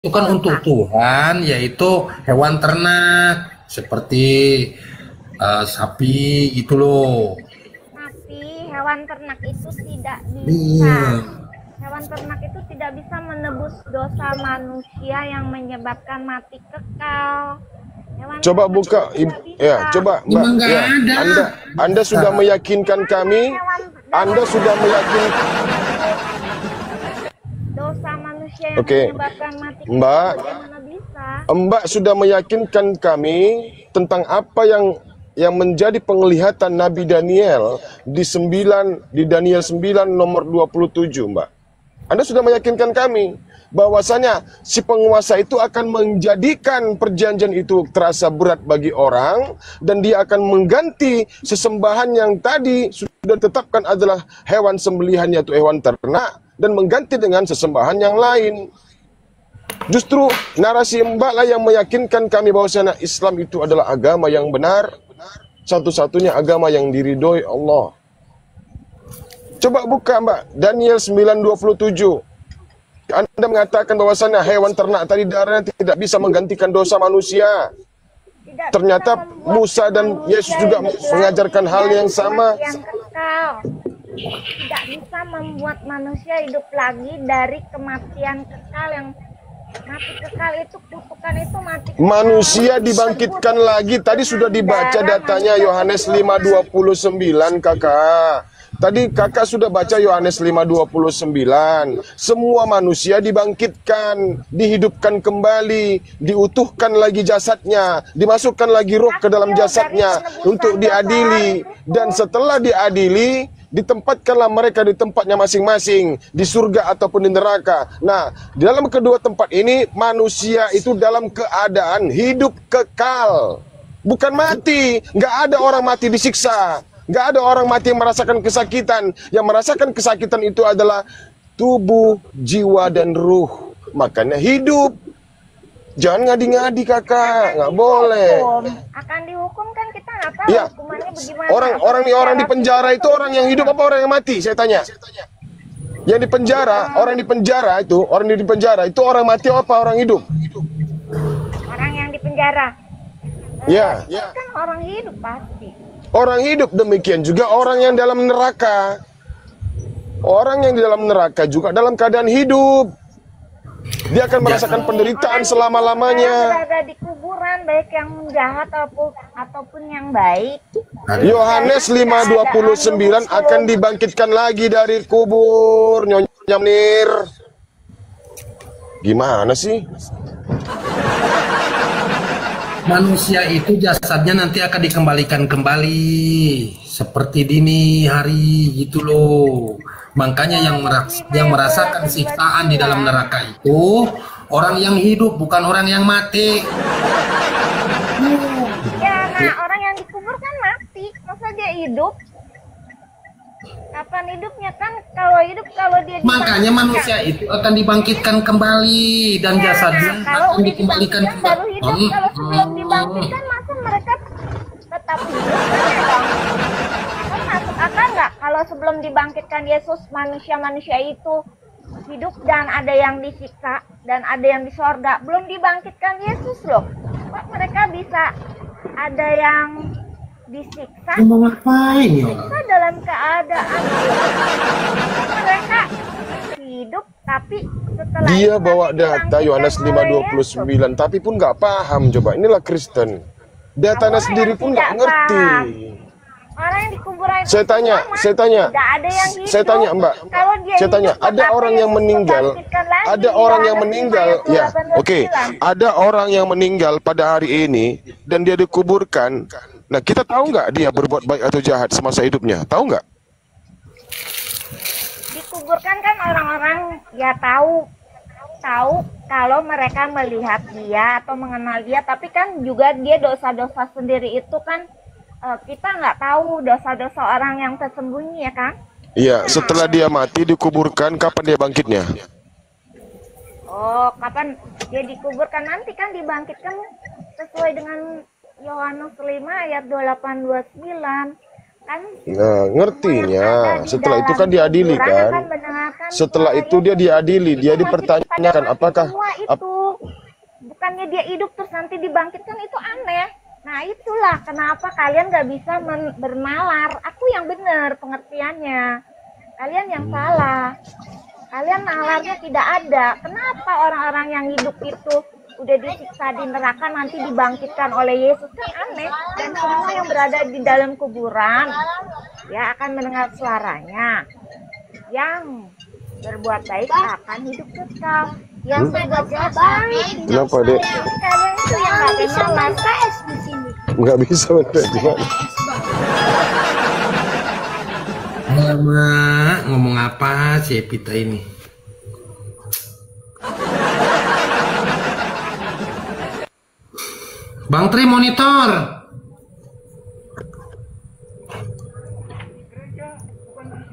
itu kan untuk Tuhan, yaitu hewan ternak seperti sapi gitu loh. Tapi hewan ternak itu tidak bisa. Iya. Hewan ternak itu tidak bisa menebus dosa manusia yang menyebabkan mati kekal. Coba buka, ya, coba Mbak, ya, Anda sudah meyakinkan kami, Anda sudah meyakinkan dosa manusia yang menyebabkan mati kekal. Mbak sudah meyakinkan kami tentang apa yang menjadi penglihatan Nabi Daniel di Daniel 9 nomor 27, Mbak. Anda sudah meyakinkan kami bahwasanya si penguasa itu akan menjadikan perjanjian itu terasa berat bagi orang, dan dia akan mengganti sesembahan yang tadi sudah ditetapkan adalah hewan sembelihan, yaitu hewan ternak, dan mengganti dengan sesembahan yang lain. Justru narasi Mbak lah yang meyakinkan kami bahwasanya Islam itu adalah agama yang benar, satu-satunya agama yang diridhoi Allah. Coba buka Mbak, Daniel 9:27. Anda mengatakan bahwasannya hewan ternak tadi darahnya tidak bisa menggantikan dosa manusia. Ternyata Musa dan Yesus juga mengajarkan hal yang sama. Tidak bisa membuat manusia hidup lagi dari kematian kekal. Yang mati kekal itu kutukan itu mati kekal. Manusia dibangkitkan lagi. Tadi sudah dibaca datanya Yohanes 5:29, Kakak. Tadi kakak sudah baca Yohanes 5:29. Semua manusia dibangkitkan, dihidupkan kembali, diutuhkan lagi jasadnya, dimasukkan lagi roh ke dalam jasadnya untuk diadili. Dan setelah diadili, ditempatkanlah mereka di tempatnya masing-masing, di surga ataupun di neraka. Nah, di dalam kedua tempat ini, manusia itu dalam keadaan hidup kekal. Bukan mati. Nggak ada orang mati disiksa. Gak ada orang mati yang merasakan kesakitan. Yang merasakan kesakitan itu adalah tubuh, jiwa, dan ruh. Makanya hidup. Jangan ngadi-ngadi kakak, nggak boleh. Akan dihukum kan, kita nggak tahu ya. Hukumannya bagaimana. Orang di penjara itu orang yang hidup apa orang yang mati? Saya tanya. Yang di penjara, orang di penjara itu orang mati apa orang hidup? Orang yang di penjara. Ya. Kan orang hidup pasti. Orang hidup, demikian juga orang yang dalam neraka. Orang yang di dalam neraka juga dalam keadaan hidup. Dia akan merasakan penderitaan selama-lamanya. Berada di kuburan, baik yang jahat ataupun yang baik. Yohanes 5:29 akan dibangkitkan lagi dari kubur. Nyonya Menir. Gimana sih? Manusia itu jasadnya nanti akan dikembalikan kembali seperti dini hari gitu loh. Makanya yang merasakan siksaan di dalam neraka itu orang yang hidup, bukan orang yang mati. Ya, nah orang yang dikubur kan mati, masa dia hidup? Kapan hidupnya kan? Kalau hidup, kalau dia makanya manusia itu akan dibangkitkan kembali dan jasadnya akan dikembalikan kembali. Kalau sebelum dibangkitkan, masa mereka tetap hidup kan? Kan masuk akal nggak? Kalau sebelum dibangkitkan Yesus, manusia itu hidup dan ada yang disiksa dan ada yang di sorga. Belum dibangkitkan Yesus loh. Kok mereka bisa ada yang disiksa? Mau ngapain ya? Disiksa dalam keadaan mereka hidup, tapi setelah dia bawa data Yohanes 5:29, tapi pun nggak paham. Coba, inilah Kristen. Datanya sendiri pun nggak ngerti. Orang yang di kuburan Saya tanya, Mbak. Saya tanya, ada orang yang meninggal, ya, oke. Ada orang yang meninggal pada hari ini dan dia dikuburkan. Nah, kita tahu nggak dia berbuat baik atau jahat semasa hidupnya? Tahu nggak? Dikuburkan kan orang-orang ya tahu kalau mereka melihat dia atau mengenal dia, tapi kan juga dia dosa-dosa sendiri itu kan kita nggak tahu dosa-dosa orang yang tersembunyi ya kan? Iya, setelah dia mati dikuburkan, kapan dia bangkitnya? Oh, kapan dia dikuburkan? Nanti kan dibangkitkan sesuai dengan Yohanes 5 ayat 28-29 kan? Nah, ngertinya setelah itu kan diadili kan? Setelah itu dia diadili, dia dipertanyakan apakah Bukannya dia hidup terus nanti dibangkitkan, itu aneh. Nah itulah kenapa kalian gak bisa bernalar. Aku yang benar pengertiannya, kalian yang salah. Kalian nalarnya tidak ada. Kenapa orang-orang yang hidup itu udah disiksa di neraka nanti dibangkitkan oleh Yesus? Kan aneh. Dan semua yang berada di dalam kuburan ya akan mendengar suaranya. Yang berbuat baik akan hidup kekal. Yang berbuat jahat. Kenapa, Dek? Kalian itu yang gak bisa lantas di sini. Nggak bisa bener gimana? Alamak, ngomong apa si Epita ini? Bang Tri monitor.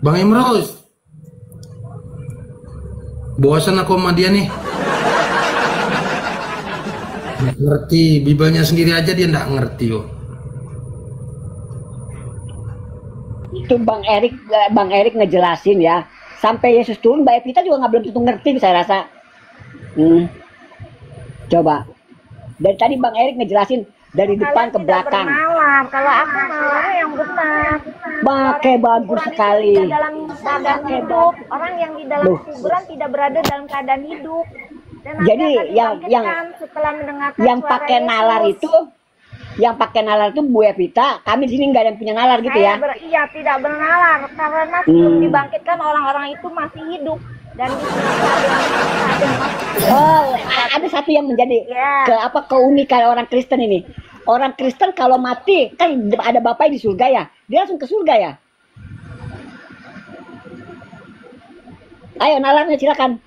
Bang Imrus. Bosan aku sama dia nih. Nggak ngerti, Bibelnya sendiri aja dia nggak ngerti loh. Itu Bang Erik ngejelasin ya, sampai Yesus turun Mbak Evita juga belum tentu ngerti saya rasa. Coba dari tadi Bang Erik ngejelasin dari depan ke belakang. Bernalar. Kalau aku nalarnya yang benar. Pakai bagus sekali. Tidak dalam keadaan hidup, orang yang di dalam kuburan tidak berada dalam keadaan hidup. Dan jadi yang setelah mendengar yang pakai nalar itu, yang pakai nalar itu Bu Evita, kami di sini nggak ada yang punya nalar gitu ya? Iya, tidak bernalar karena sebelum dibangkitkan orang-orang itu masih hidup dan ada satu yang menjadi keunikan orang Kristen ini. Orang Kristen kalau mati kan ada Bapaknya di surga ya, dia langsung ke surga ya. Ayo nalarnya silakan.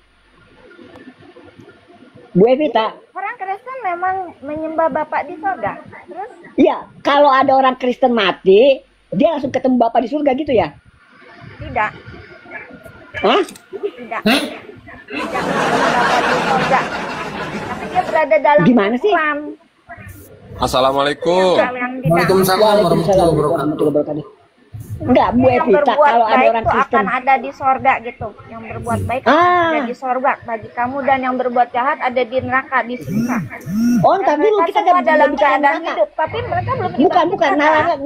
Bu Evita. Orang Kristen memang menyembah Bapak di surga. Terus? Iya, kalau ada orang Kristen mati, dia langsung ketemu Bapak di surga gitu ya? Tidak. Hah? Tidak. Tidak ketemu Bapak di surga. Tapi dia berada dalam gimana sih? Assalamualaikum. Waalaikumsalam warahmatullahi wabarakatuh. Enggak, Bu Evita, kalau ada orang Kristen akan ada di sorga gitu. Yang berbuat baik ada di sorga bagi kamu, dan yang berbuat jahat ada di neraka, disiksa. Oh, entar dulu kita dalam bicara keadaan neraka. hidup, tapi mereka belum Bukan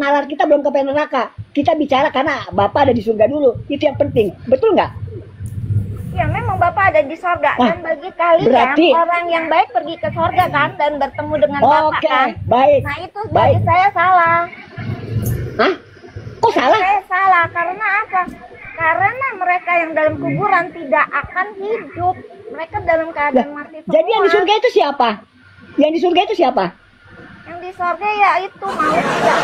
nalar kita belum ke neraka. Kita bicara karena Bapak ada di surga dulu. Itu yang penting. Betul nggak? Ya, memang Bapak ada di sorga. Dan bagi kalian orang yang baik pergi ke sorga kan dan bertemu dengan Bapak kan. Baik. Nah, itu bagi saya salah. Hah? Kok salah? Saya salah karena apa? Karena mereka yang dalam kuburan tidak akan hidup. Mereka dalam keadaan mati semua. Jadi yang di surga itu siapa? Yang di surga itu siapa? Yang di surga ya itu mau tidak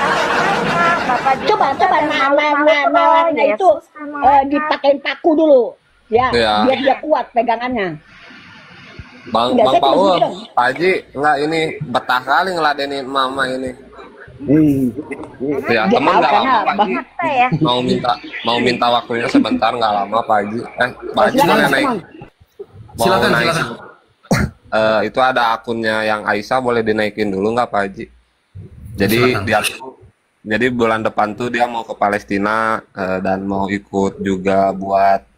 Bapak. Coba nalarnya itu dipakein paku dulu. Ya, biar dia kuat pegangannya. Bang Paul, Pak Haji, enggak ini betah kali ngeladenin mama ini. Ya, teman nggak lama Pak Haji. Mau minta waktunya sebentar, nggak lama Pak Haji. Pak Haji boleh naik. Silakan. Itu ada akunnya yang Aisyah, boleh dinaikin dulu nggak Pak Haji? Jadi bulan depan tuh dia mau ke Palestina dan mau ikut juga buat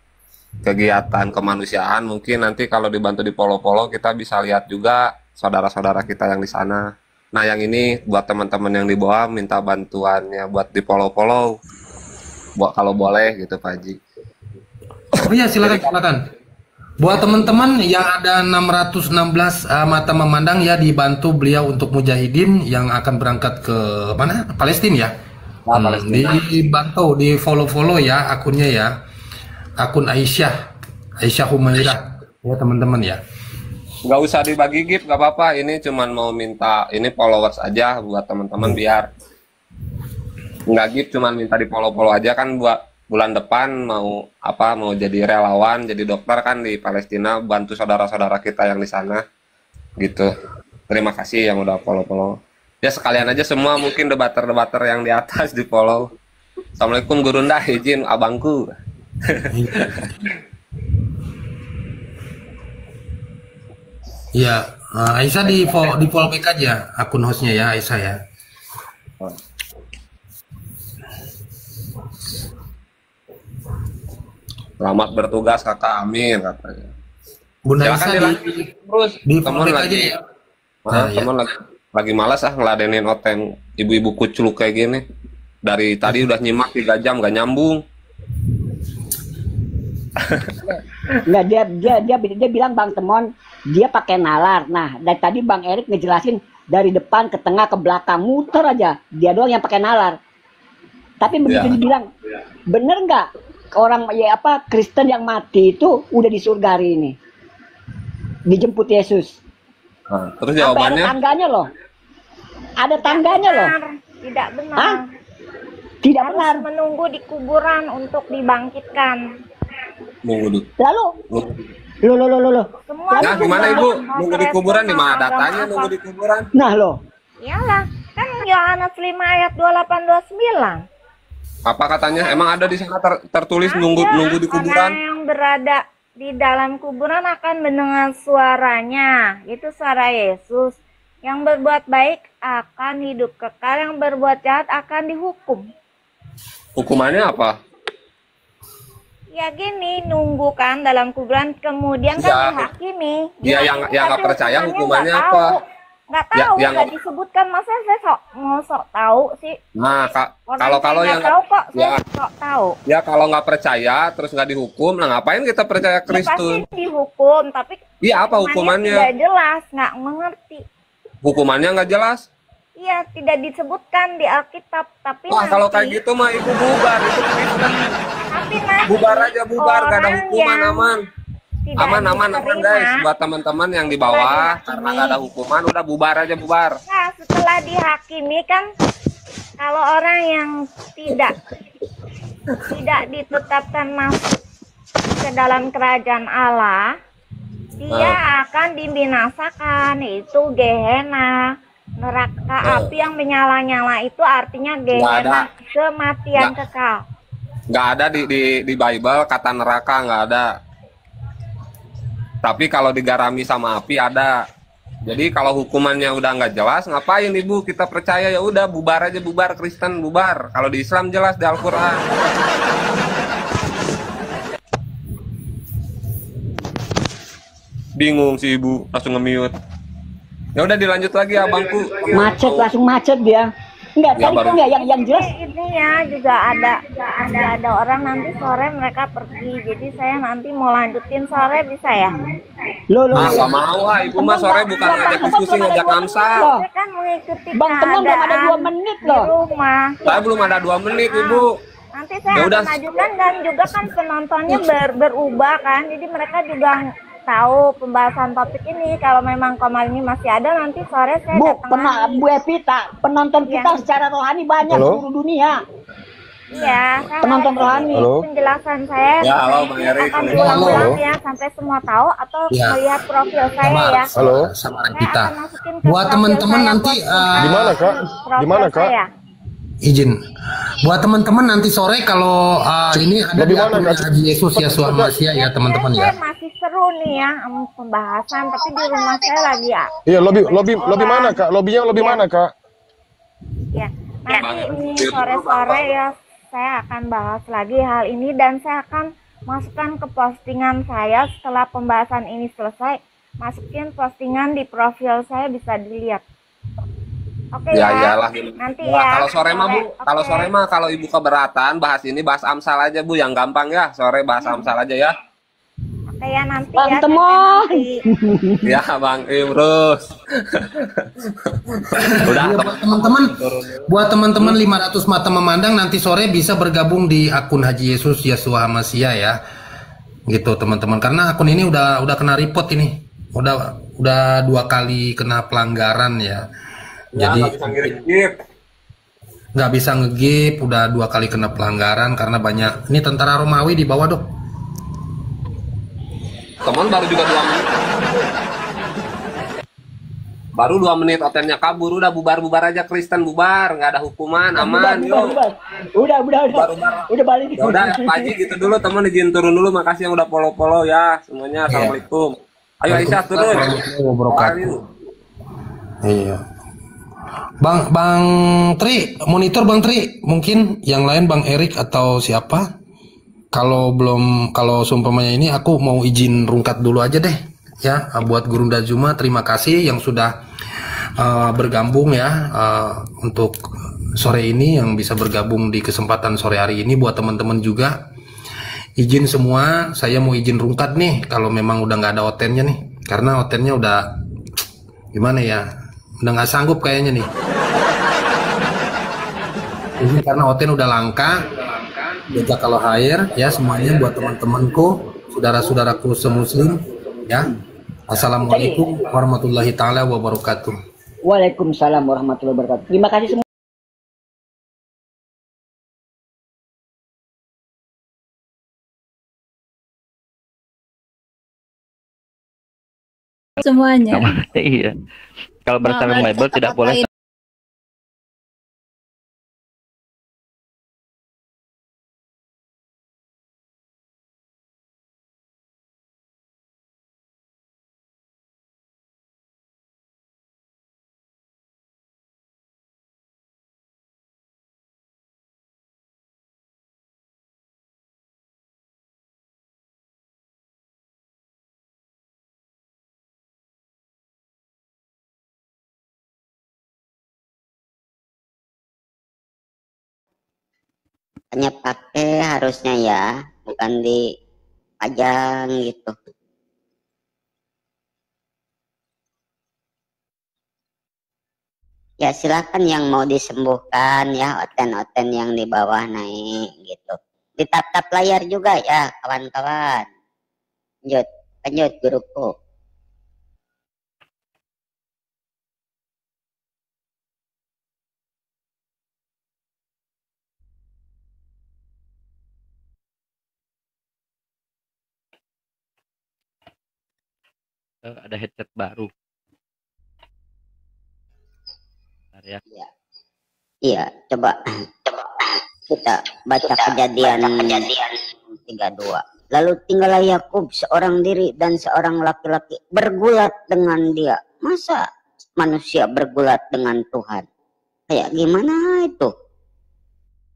kegiatan kemanusiaan. Mungkin nanti kalau dibantu di Polo-Polo kita bisa lihat juga saudara-saudara kita yang di sana. Nah, yang ini buat teman-teman yang di bawah minta bantuannya buat di Polo-Polo, buat kalau boleh gitu Pak Haji. Oh iya, silakan. Buat teman-teman yang ada 616 mata memandang ya, dibantu beliau untuk mujahidin yang akan berangkat ke mana? Palestina ya. Dibantu, di follow ya akunnya ya. Akun Aisyah Humairah ya teman-teman ya. Nggak usah dibagi gift, nggak apa-apa. Ini cuman mau minta ini followers aja buat teman-teman biar nggak gift, cuman minta di follow aja kan. Buat bulan depan mau jadi relawan, jadi dokter kan di Palestina, bantu saudara-saudara kita yang di sana gitu. Terima kasih yang udah follow. Ya sekalian aja semua, mungkin debater yang di atas di follow. Assalamualaikum Gurunda, izin abangku. Ya, Aisyah di follow back aja akun hostnya ya, Aisyah ya. Selamat bertugas kakak, amin katanya. Bunda Silakan Isa dilanjut terus. di Teman fallback aja lagi, ya. Nah, ya. teman lagi malas ngeladenin oteng ibu-ibu kucluk kayak gini. Dari tadi udah nyimak 3 jam gak nyambung. Nggak, dia bilang Bang Temon dia pakai nalar. Nah, dari tadi Bang Erik ngejelasin dari depan ke tengah ke belakang muter aja. Dia doang yang pakai nalar. Tapi begitu dibilang, bener nggak orang ya apa Kristen yang mati itu udah di surga hari ini, dijemput Yesus. Nah, terus Sampai jawabannya? ada tangganya loh. Ada tangganya loh. Tidak benar. Hah? Tidak Harus benar. menunggu di kuburan untuk dibangkitkan. Nunggu dulu. Lalu, lo. Semua Nah, itu gimana mau- Ibu? mau Nunggu di kerespon kuburan di mana agama datanya apa. nunggu di kuburan? Nah lo, Iyalah, kan Yohanes 5 ayat 28-29. Apa katanya? Emang ada di sana tertulis Ada, nunggu di kuburan? orang yang berada di dalam kuburan akan mendengar suaranya. Itu suara Yesus. Yang berbuat baik akan hidup kekal, yang berbuat jahat akan dihukum. Hukumannya apa? Ya gini, nunggu kan dalam kuburan, kemudian kan Ya. dihakimi. Ya, yang nggak Tapi percaya hukumannya nggak apa? tahu. Nggak Ya, tahu, yang- nggak disebutkan. Masa saya mau sok tahu sih? Nah, Orang kalau saya yang nggak tahu kok, ya, saya sok tahu. ya kalau nggak percaya terus nggak dihukum, nah ngapain kita percaya Ya, Kristus? pasti dihukum, tapi Iya, apa hukumannya? tidak jelas, nggak mengerti. Hukumannya nggak jelas. Iya, tidak disebutkan di Alkitab, tapi Wah, kalau kayak gitu mah ibu bubar, itu Kristen. tapi nanti Bubar aja bubar, gak ada orang hukuman, yang aman. tidak Aman diterima, guys, buat teman-teman yang di bawah dihakimi. karena nggak ada hukuman udah bubar aja bubar. Nah, setelah dihakimi kan, kalau orang yang tidak ditetapkan masuk ke dalam kerajaan Allah, dia akan dibinasakan. Itu Gehenna, neraka api yang menyala-nyala. Itu artinya Gehenna, kematian Nggak. kekal. Nggak ada di Bible kata neraka, nggak ada. Tapi kalau digarami sama api ada. Jadi kalau hukumannya udah nggak jelas, ngapain ibu kita percaya? Ya udah bubar aja, bubar Kristen bubar. Kalau di Islam jelas di Al-Quran. Bingung sih ibu, langsung nge-mute. Ya udah dilanjut lagi abangku. macet langsung macet dia. Enggak, Ya, tadi baru- kok enggak yang jelas. Ini ya juga ada orang nanti sore mereka pergi. Jadi saya nanti mau lanjutin sore, bisa ya? Lo. Ah, nggak mau ah, ibu mah sore bukan ngajak diskusi, ngajak ngamsal. Saya kan mengikuti Bang Temon belum ada 2 keadaan menit di loh. rumah. Saya belum ada 2 menit ibu. Nanti saya Ya akan udah. ajukan, dan juga kan penontonnya berubah kan. Jadi mereka juga tahu pembahasan topik ini. Kalau memang Komal ini masih ada, nanti sore saya Bu, datang lagi. Bu Evita, penonton kita Iya. secara rohani banyak Halo? seluruh dunia. Iya, saya Penonton harus rohani. Halo? penjelasan saya Ya, halo, Bang Erik. akan Halo. diulang-ulang ya sampai semua tahu, atau Ya. melihat profil saya Sama, ya. Halo? sama Saya kita. akan masukin ke Buat profil teman-teman saya, nanti Di mana, Kak? profil Di mana, Kak? saya. izin. Buat teman-teman nanti sore kalau ini ada Lebih di mana, akunnya Kak? Haji Yesus Yesua Masia ya teman-teman ya. Saya masih seru nih ya pembahasan, tapi di rumah saya lagi ya. Iya, lobby mana, Kak? Lobbynya lebih mana, Kak? Ya, nanti ini sore-sore ya saya akan bahas lagi hal ini, dan saya akan masukkan ke postingan saya setelah pembahasan ini selesai. Masukin postingan di profil saya, bisa dilihat. Oke Ya ya. iyalah. Nanti Wah, ya. kalau sore mah Bu, Oke. kalau sore mah kalau ibu keberatan bahas ini bahas Amsal aja Bu, yang gampang ya. Sore bahas Amsal aja ya. Oke ya, nanti Bang ya. Temon. nanti. Ya Bang Imrus. Udah Iya, buat teman-teman 500 mata memandang nanti sore bisa bergabung di akun Haji Yesus Yesua Masia ya. Gitu teman-teman, karena akun ini udah kena report ini. Udah 2 kali kena pelanggaran ya. Jadi nggak bisa nge-give, udah 2 kali kena pelanggaran karena banyak. Ini tentara Romawi di bawah, Dok. teman baru juga 2 menit. Baru 2 menit hotelnya kabur, udah bubar-bubar aja Kristen bubar, nggak ada hukuman, aman. Yuk. Udah Baru- udah balik. Ya udah, Pak Haji gitu dulu teman, izin turun dulu. Makasih yang udah follow-follow ya semuanya. Assalamualaikum. Ayo Aisyah turun. Waalaikumsalam wabarakatuh. Ayo. Iya. Bang Tri, monitor Bang Tri, mungkin yang lain Bang Erik atau siapa? Kalau seumpamanya ini aku mau izin rungkat dulu aja deh. ya. Buat Gurunda Juma, terima kasih yang sudah bergabung ya untuk sore ini, yang bisa bergabung di kesempatan sore hari ini. Buat teman-teman juga, izin semua, saya mau izin rungkat nih kalau memang udah nggak ada otennya nih, karena otennya udah gimana ya, udah nggak sanggup kayaknya nih. Ini karena oten udah langka. Jazakallah khair ya semuanya buat teman-temanku, saudara-saudaraku semuslim ya. Assalamualaikum warahmatullahi taala wabarakatuh. Waalaikumsalam warahmatullahi wabarakatuh. Terima kasih semua. Semuanya. Iya. Kalau bersama Bible tidak boleh. Hanya pakai harusnya ya, bukan dipajang gitu. Ya silakan yang mau disembuhkan ya, oten-oten yang di bawah naik gitu. Ditap-tap layar juga ya kawan-kawan. Lanjut, lanjut guruku. Ada headset baru. Bentar ya. Iya, coba kita baca kejadian 32. Lalu tinggallah Yakub seorang diri dan seorang laki-laki bergulat dengan dia. Masa manusia bergulat dengan Tuhan? Kayak gimana itu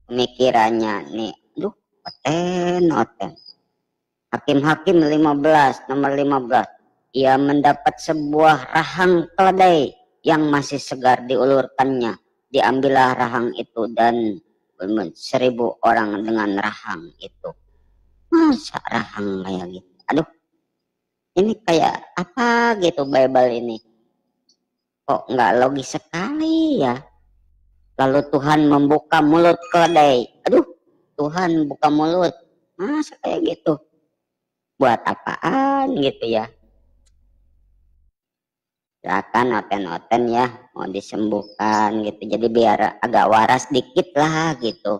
pemikirannya nih? Duh, oten. Hakim-Hakim 15, nomor 15. Ia mendapat sebuah rahang keledai yang masih segar diulurkannya. Diambillah rahang itu dan 1.000 orang dengan rahang itu. Masa rahang kayak gitu? Aduh, ini kayak apa gitu Bible ini? Kok nggak logis sekali ya? Lalu Tuhan membuka mulut keledai. Aduh, Tuhan buka mulut. Masa kayak gitu? Buat apaan gitu ya? Silakan oten-oten ya, mau disembuhkan gitu. Jadi biar agak waras dikit lah gitu.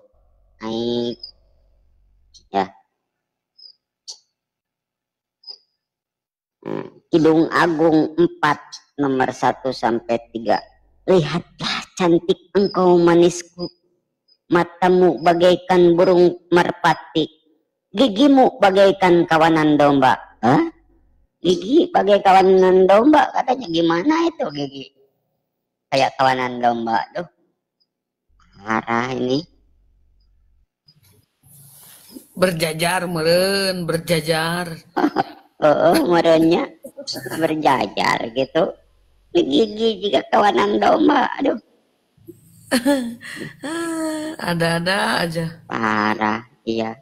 Naik. Ya. Kidung Agung 4 nomor 1 sampai 3. Lihatlah cantik engkau manisku, matamu bagaikan burung merpati, gigimu bagaikan kawanan domba. Hah? Gigi bagai kawanan domba, katanya gimana itu gigi? Kayak kawanan domba tuh. Parah ini. Berjajar meren, berjajar. Merenya berjajar gitu. Gigi juga kawanan domba, aduh. Ada-ada aja. Parah, iya.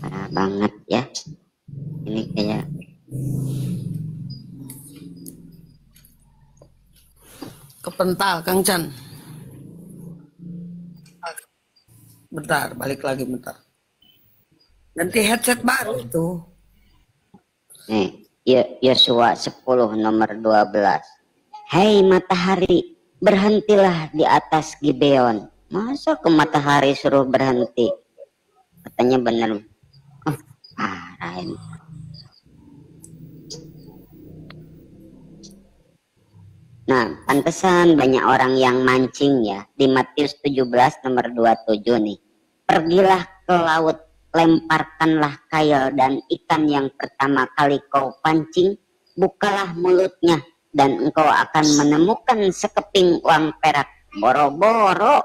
Parah banget ya. Ini kayak kepental Kang Chan. Bentar, balik lagi bentar. Ganti headset baru itu. nih, Yosua 10 nomor 12. Hei matahari, berhentilah di atas Gibeon. Masa ke matahari suruh berhenti? Katanya bener. Parah ini. Nah, pantesan banyak orang yang mancing ya. Di Matius 17 nomor 27 nih. Pergilah ke laut, lemparkanlah kail dan ikan yang pertama kali kau pancing, bukalah mulutnya dan engkau akan menemukan sekeping uang perak. Boro-boro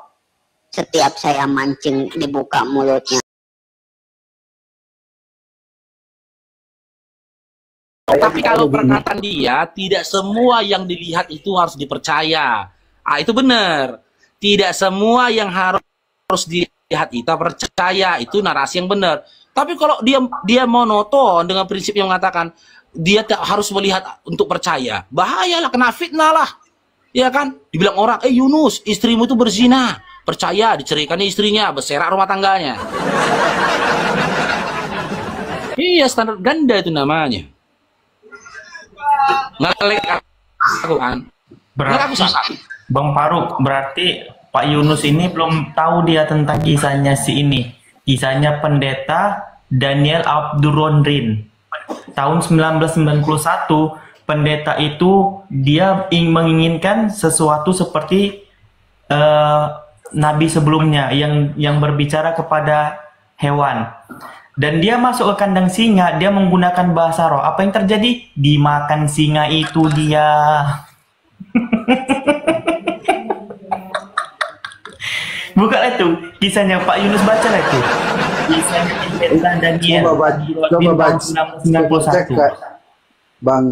setiap saya mancing dibuka mulutnya. Tapi kalau perkataan dia, tidak semua yang dilihat itu harus dipercaya. Itu benar. Tidak semua yang harus dilihat itu percaya, itu narasi yang benar. Tapi kalau dia monoton dengan prinsip yang mengatakan dia harus melihat untuk percaya, bahayalah, kena fitnah lah. Ya kan? Dibilang orang, Yunus, istrimu itu berzina. Percaya, diceraikannya istrinya, berserak rumah tangganya. Iya, standar ganda itu namanya. Ngelek aku kan. Berarti Bang Faruk, berarti Pak Yunus ini belum tahu dia tentang kisahnya si ini. Kisahnya pendeta Daniel Abdurrahman. Tahun 1991, pendeta itu dia menginginkan sesuatu seperti nabi sebelumnya yang berbicara kepada hewan. Dan dia masuk ke kandang singa, dia menggunakan bahasa roh. Apa yang terjadi? Dimakan singa itu dia. Bukalah itu kisahnya Pak Yunus, bacalah itu. Kisahnya pendeta Daniel. Coba baca.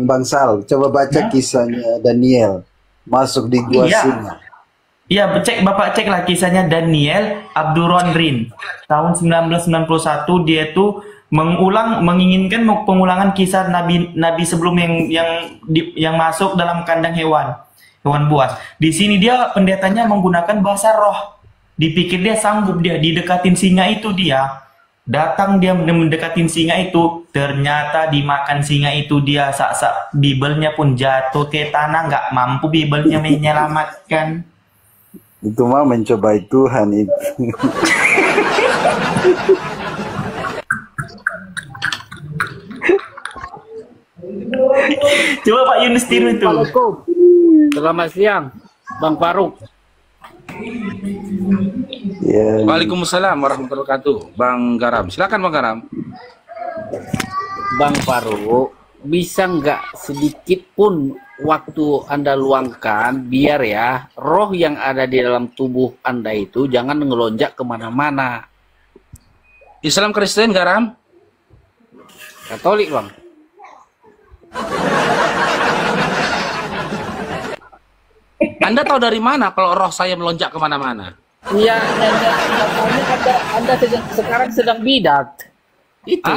Bang Sal, coba baca kisahnya Daniel masuk di gua singa. Iya, Bapak ceklah kisahnya Daniel Abdurrahman. Tahun 1991 dia itu menginginkan pengulangan kisah nabi sebelum yang masuk dalam kandang hewan buas. Di sini dia pendetanya menggunakan bahasa roh. Dipikir dia sanggup, dia didekatin singa itu, dia datang, dia mendekatin singa itu, ternyata dimakan singa itu dia. Sak Bibelnya pun jatuh ke tanah, nggak mampu Bibelnya menyelamatkan. Itu mah mencobai Tuhan itu. Coba Pak Yunus tiru itu. Selamat siang, Bang Faruk. Yeah. Waalaikumsalam warahmatullahi wabarakatuh. Bang Garam, silakan Bang Garam. Bang Faruk, bisa nggak sedikit pun waktu Anda luangkan biar ya roh yang ada di dalam tubuh Anda itu jangan ngelonjak kemana-mana. Islam, Kristen, Garam? Katolik, Bang. Anda tahu dari mana kalau roh saya melonjak kemana-mana? Iya, Anda sekarang sedang bidat. Itu.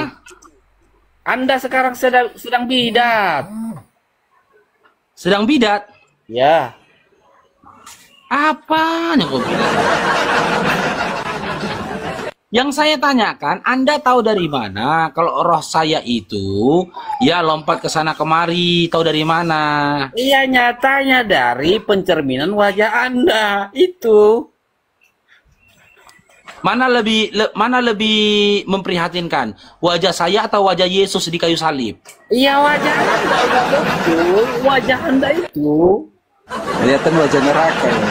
Anda sekarang sedang bidat. Sedang bidat? Ya. Apanya kau bilang? Yang saya tanyakan, Anda tahu dari mana kalau roh saya itu ya lompat ke sana kemari, tahu dari mana? Iya, nyatanya dari pencerminan wajah Anda itu. Mana lebih memprihatinkan, wajah saya atau wajah Yesus di kayu salib? Iya, wajah Anda betul, wajah Anda itu. Kelihatan wajah neraka ya.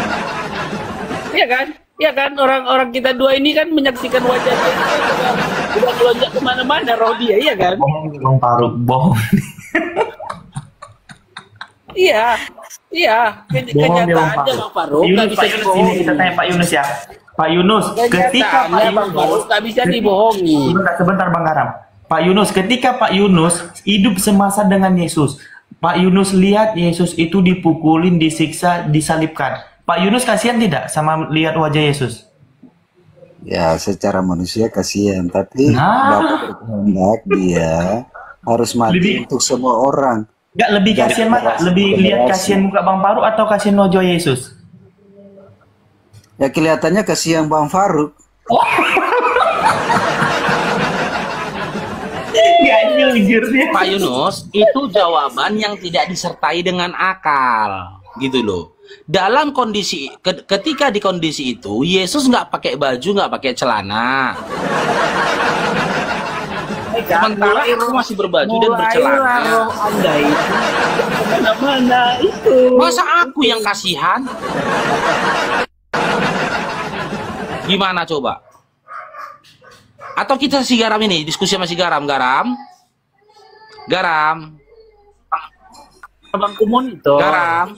Iya kan? Ya kan, orang-orang kita dua ini kan menyaksikan wajahnya udah melonjak kemana-mana roh dia, iya kan? Bang Faruk, bohong. Iya, kenyataannya Bang Faruk nggak bisa dibohongi. Kita tanya Pak Yunus ya. Pak Yunus, ketika Pak Yunus nggak bisa dibohongi. Sebentar Bang Garam. Pak Yunus, ketika Pak Yunus hidup semasa dengan Yesus, Pak Yunus lihat Yesus itu dipukulin, disiksa, disalibkan. Pak Yunus kasihan tidak sama lihat wajah Yesus? Ya, secara manusia kasihan, tapi Bapak berkehendak dia harus mati untuk semua orang. Enggak, lebih kasihan mana? Lebih lihat kasihan muka Bang Faruk atau kasihan wajah Yesus? Ya kelihatannya kasihan Bang Faruk. Pak Yunus, itu jawaban yang tidak disertai dengan akal, gitu loh. Dalam kondisi ketika di kondisi itu Yesus nggak pakai baju, nggak pakai celana, sementara itu masih berbaju dan bercelana. Roh Anda itu kemana-mana itu. Masa aku yang kasihan? Gimana coba? Atau kita si Garam ini diskusi sama si Garam, Garam. Abang Kumon itu. Garam.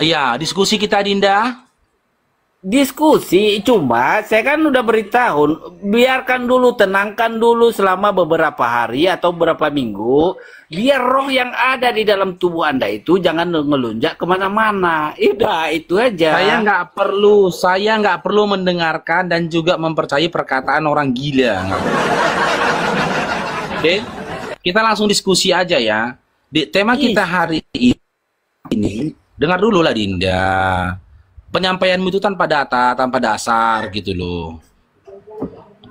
Iya, diskusi kita Dinda. diskusi, cuma saya kan udah beritahu, biarkan dulu, tenangkan dulu selama beberapa hari atau beberapa minggu, biar roh yang ada di dalam tubuh Anda itu jangan ngelunjak kemana-mana. Udah, itu aja. Saya nggak perlu mendengarkan dan juga mempercayai perkataan orang gila. Oke, kita langsung diskusi aja ya. Di tema kita hari ini, dengar dulu lah Dinda. Penyampaianmu itu tanpa data, tanpa dasar gitu loh.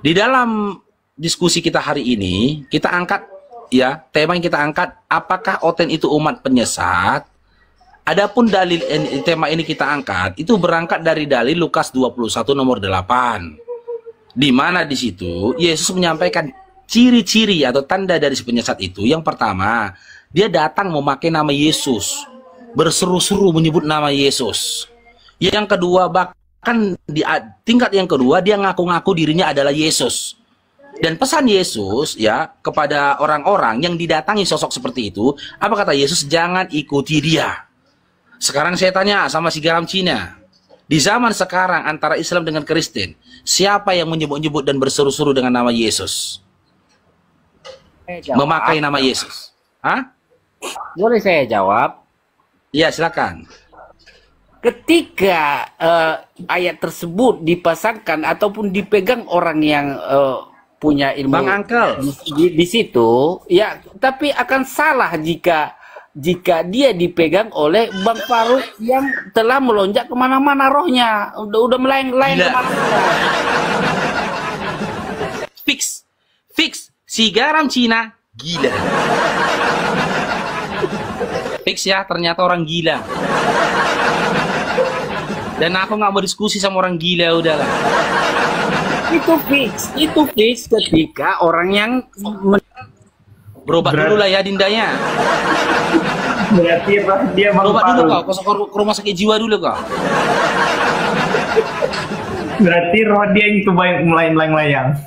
Di dalam diskusi kita hari ini, kita angkat ya, tema yang kita angkat, apakah Oten itu umat penyesat? Adapun dalil tema ini kita angkat, itu berangkat dari dalil Lukas 21 nomor 8. Di mana di situ Yesus menyampaikan ciri-ciri atau tanda dari si penyesat itu. Yang pertama, dia datang memakai nama Yesus, berseru-seru menyebut nama Yesus. Yang kedua, bahkan di tingkat yang kedua, dia ngaku-ngaku dirinya adalah Yesus. Dan pesan Yesus ya kepada orang-orang yang didatangi sosok seperti itu, apa kata Yesus? Jangan ikuti dia. Sekarang saya tanya sama si garam Cina, di zaman sekarang antara Islam dengan Kristen, siapa yang menyebut-nyebut dan berseru-seru dengan nama Yesus? Memakai nama Yesus. Hah? Boleh saya jawab? Ya, silakan. Ketika ayat tersebut dipasangkan ataupun dipegang orang yang punya ilmu Bang Angkel di situ, ya, tapi akan salah jika dia dipegang oleh Bang Faruk yang telah melonjak kemana-mana rohnya, udah melayang-layang kemana-mana. Fix si garam Cina gila. Fix ya, ternyata orang gila. Dan aku nggak mau diskusi sama orang gila, udahlah. Itu fix ketika orang yang berobat dulu lah ya Dindanya. Berarti dia berobat dulu kok, ke rumah sakit jiwa dulu kok. Berarti roh dia itu mulai melayang-layang.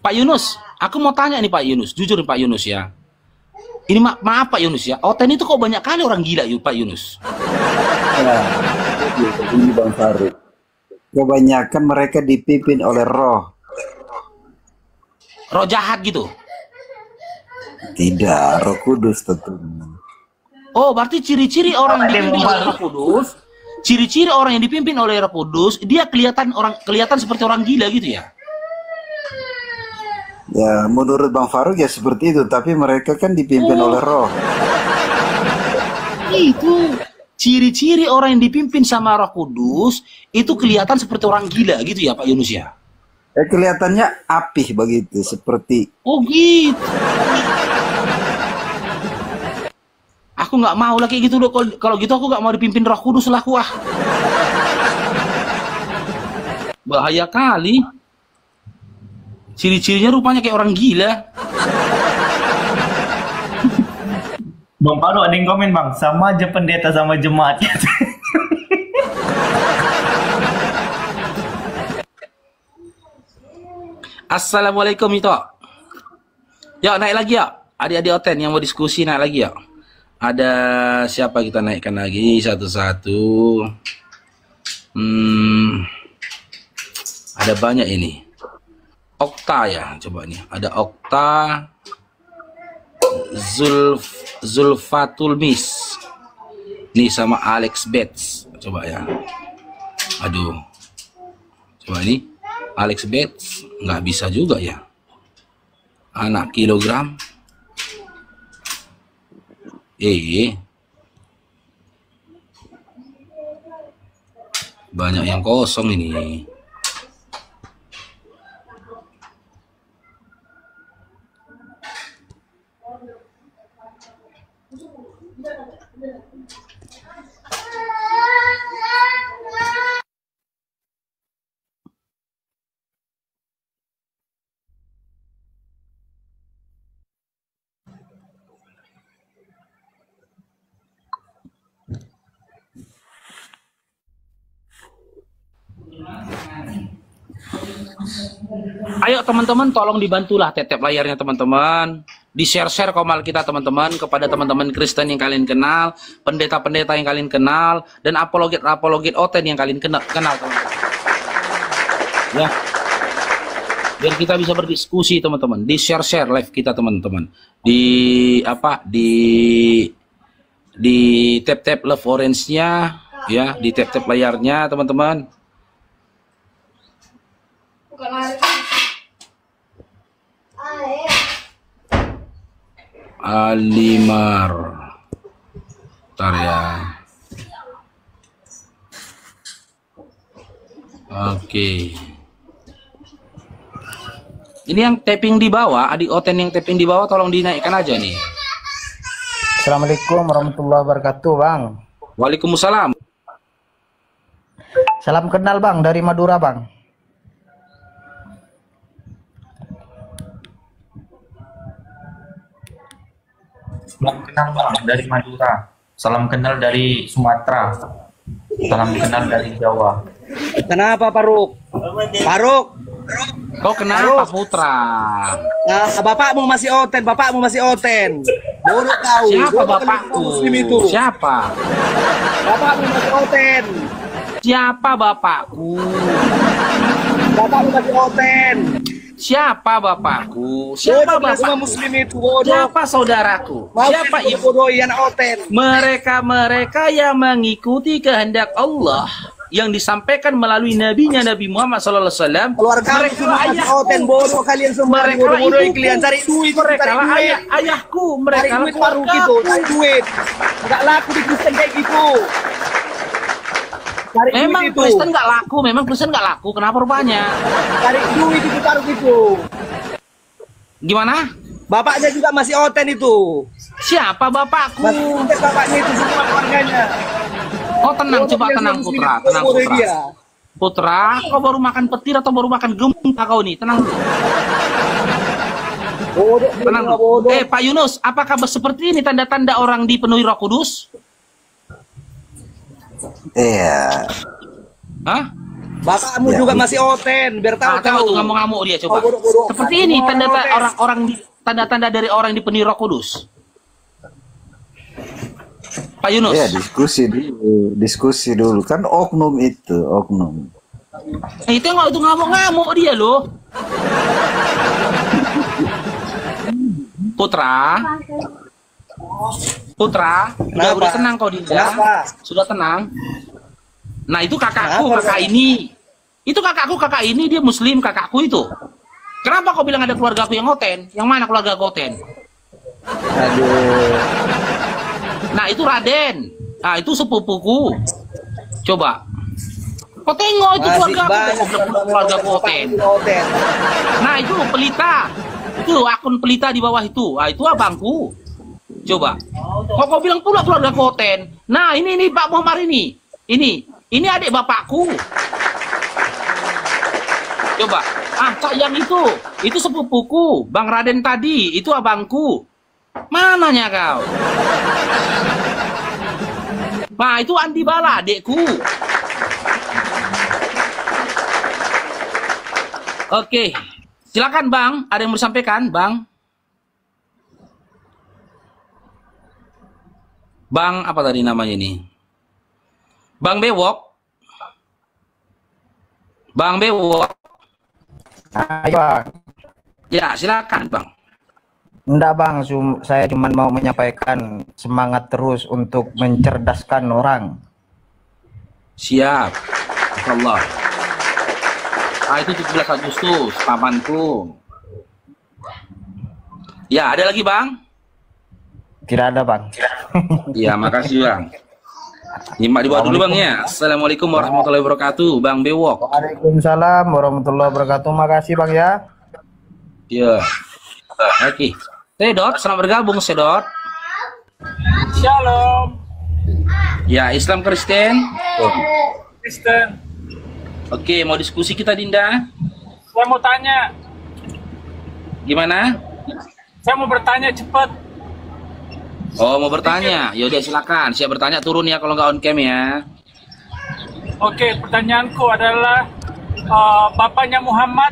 Pak Yunus, aku mau tanya nih Pak Yunus, jujur nih Pak Yunus ya. Ini maaf Pak Yunus ya, Oten itu kok banyak kali orang gila yuk Pak Yunus. Nah, ini Bang Faruk. Kebanyakan mereka dipimpin oleh roh. Roh jahat gitu? Tidak, Roh Kudus tentunya. Oh, berarti ciri-ciri orang yang dipimpin oleh Roh Kudus, ciri-ciri orang yang dipimpin oleh Roh Kudus, dia kelihatan seperti orang gila gitu ya? Ya, menurut Bang Faruk ya seperti itu, tapi mereka kan dipimpin oleh roh. Itu ciri-ciri orang yang dipimpin sama Roh Kudus itu kelihatan seperti orang gila gitu ya Pak Yunus ya? Kelihatannya apih begitu, seperti. Oh gitu. Aku nggak mau lah kayak gitu loh. Kalau gitu aku nggak mau dipimpin Roh Kudus lah aku. Bahaya kali. Ciri-cirinya rupanya kayak orang gila. Bang Faruk ada yang komen bang, sama aja pendeta sama jemaat. Assalamualaikum itu. Yuk naik lagi ya. Adik-adik Oten yang mau diskusi naik lagi ya. Ada siapa kita naikkan lagi satu-satu. Ada banyak ini. Okta ya, coba nih. Ada Okta, Zulfatul Mis. Nih sama Alex Betts. Coba ya. Aduh. Coba ini. Alex Betts. Nggak bisa juga ya. Anak kilogram. Banyak yang kosong ini. Ayo teman-teman, tolong dibantulah tetep layarnya teman-teman. Di-share-share komal kita teman-teman kepada teman-teman Kristen yang kalian kenal, pendeta-pendeta yang kalian kenal, dan apologet-apologet Oten yang kalian kenal teman-teman. Ya. Biar kita bisa berdiskusi teman-teman. Di share live kita teman-teman. Di apa? Di tap love orange-nya ya, di tap layarnya teman-teman. Alimar. Bentar ya. Oke. Ini yang tapping di bawah, adik Oten yang tapping di bawah tolong dinaikkan aja nih. Assalamualaikum warahmatullahi wabarakatuh, Bang. Waalaikumsalam. Salam kenal, Bang, dari Madura, Bang. Salam kenal Bang dari Madura. Salam kenal dari Sumatera. Salam kenal dari Jawa. Kenapa Faruk? Faruk? Kau kenapa Putra? Nah, bapakmu masih Oten, bapakmu masih Oten. Bodoh kau. Siapa bapakku? Muslim itu. Siapa? Bapakmu masih Oten. Siapa bapakku? Bapakmu masih Oten. Siapa bapakku? Siapa bapakku? Muslim itu bodoh. Siapa saudaraku? Siapa ibu? Bodoh yang Oten. Mereka yang mengikuti kehendak Allah yang disampaikan melalui nabinya Nabi Muhammad SAW. Keluarga mereka lah ayah Oten bodoh kalian semua. Mereka lah bodoh ibuku. kalian cari duit. Mereka cari lah duit. ayahku. Mereka Cari lah duit baru gitu. Cari duit. Enggak laku di Kristen kayak gitu. Cari memang duit itu. Kristen nggak laku. Memang Kristen nggak laku. Kenapa rupanya? Cari duit itu baru gitu. Gimana? Bapaknya juga masih Oten itu. Siapa bapakku? Masih bapaknya itu semua keluarganya. Oh tenang, coba tenang Putra, tenang Putra. Putra, kau baru makan petir atau baru makan gempa kau nih? Tenang. Tenang. Pak Yunus, apakah seperti ini tanda-tanda orang dipenuhi Roh Kudus? Iya. Hah? Bapakmu juga masih Oten, biar tahu Coba tuh ngamuk-ngamuk dia coba. Seperti ini tanda-tanda orang-orang tanda-tanda dari orang dipenuhi Roh Kudus. Pak Yunus. Ya, diskusi dulu kan oknum itu, oknum. Itu ngamuk-ngamuk dia loh. Putra, udah tenang kau Dinda. Sudah tenang. Nah itu kakakku, kakak ini. Itu kakak ini dia Muslim kakakku itu. Kenapa kau bilang ada keluargaku yang Oten? Yang mana keluarga Oten? Aduh. Nah itu Raden. Nah itu sepupuku. Coba. Kau tengok itu keluarga Oten. Nah itu Pelita. Itu akun Pelita di bawah itu. Nah itu abangku. Coba. Kau bilang pula keluarga Oten. Nah ini Pak Muhammad ini. Ini adik bapakku. Coba. Cak yang itu sepupuku. Bang Raden tadi, itu abangku. Mananya kau? Nah, itu Andi Bala, adekku. Oke. Silakan, Bang. Ada yang mau disampaikan, Bang? Bang, apa tadi namanya ini? Bang Bewok. Bang Bewok. Ayo, Bang. Ya, silakan, Bang. Enggak, Bang. Saya cuma mau menyampaikan semangat terus untuk mencerdaskan orang. Siap. Allah. Itu 17 Agustus, pamanku. Ya, ada lagi, Bang? Tidak ada, Bang. Iya, makasih, Bang. Nyimak di bawah dulu, Bang, ya. Assalamualaikum warahmatullahi wabarakatuh, Bang Bewok. Waalaikumsalam warahmatullahi wabarakatuh. Makasih, Bang, ya. Iya. Oke. Sedot, selamat bergabung, Sedot. Shalom. Ya, Islam Kristen. Kristen. Oke, mau diskusi kita, Dinda? Saya mau tanya. Gimana? Saya mau bertanya cepat. Oh, mau bertanya? Yaudah, silakan. Siap bertanya, turun ya kalau nggak on cam ya. Oke, pertanyaanku adalah bapaknya Muhammad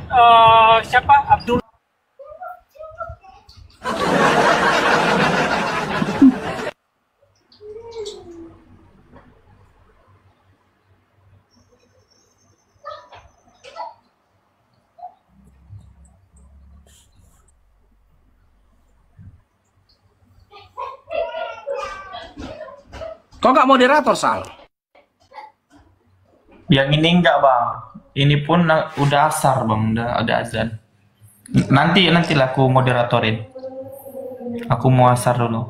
siapa? Abdul. Kok nggak moderator, Sal? Yang ini enggak, Bang. Ini pun udah asar, Bang. Udah ada azan. Nantilah aku moderatorin. Aku mau asar dulu.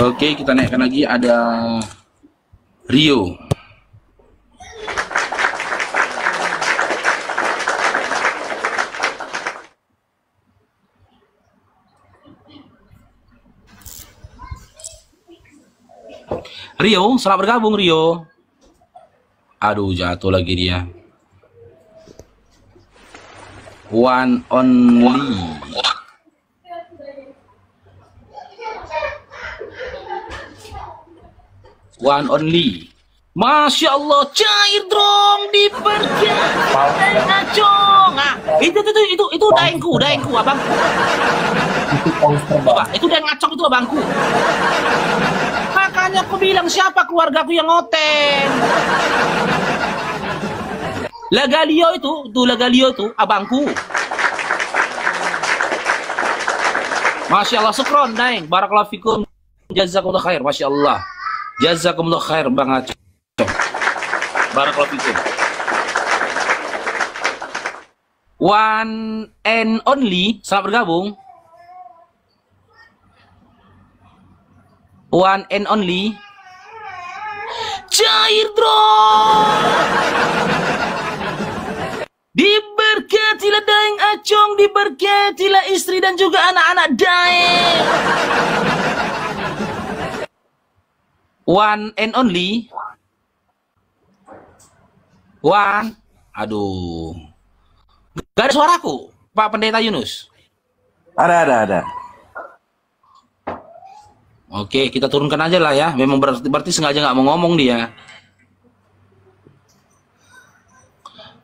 Oke, kita naikkan lagi. Ada Rio. Rio, selamat bergabung Rio. Aduh, jatuh lagi dia. One only. One only. Masya Allah, cair dong di perjalanan ngacong. Nah, itu daengku, abang. Coba, itu daeng ngacong itu abangku. Makanya aku bilang siapa keluargaku yang ngoten. Lagalio itu abangku. Masya Allah, sukron daeng. Barakallahu fikum. Jazakumullah khair, Masya Allah. Jazakumullah khair, Bang Acong. Barakallahu fikum. One and only, selamat bergabung. One and only. Cair dong. Diberkatilah daeng Acong, diberkatilah istri dan juga anak-anak daeng. One and only. One. Aduh. Gak ada suaraku, Pak Pendeta Yunus. Ada. Oke, kita turunkan aja lah ya. Memang berarti sengaja nggak mau ngomong dia.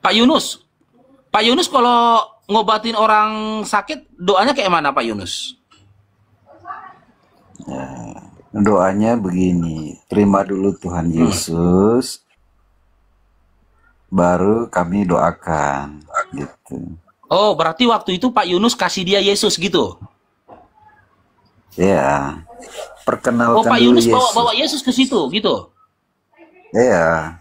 Pak Yunus kalau ngobatin orang sakit, doanya kayak mana Pak Yunus? Ya, doanya begini, terima dulu Tuhan Yesus, baru kami doakan, gitu. Oh, berarti waktu itu Pak Yunus kasih dia Yesus gitu? Ya, perkenalkan oh, Pak dulu Yunus Yesus. bawa Yesus ke situ gitu? Ya.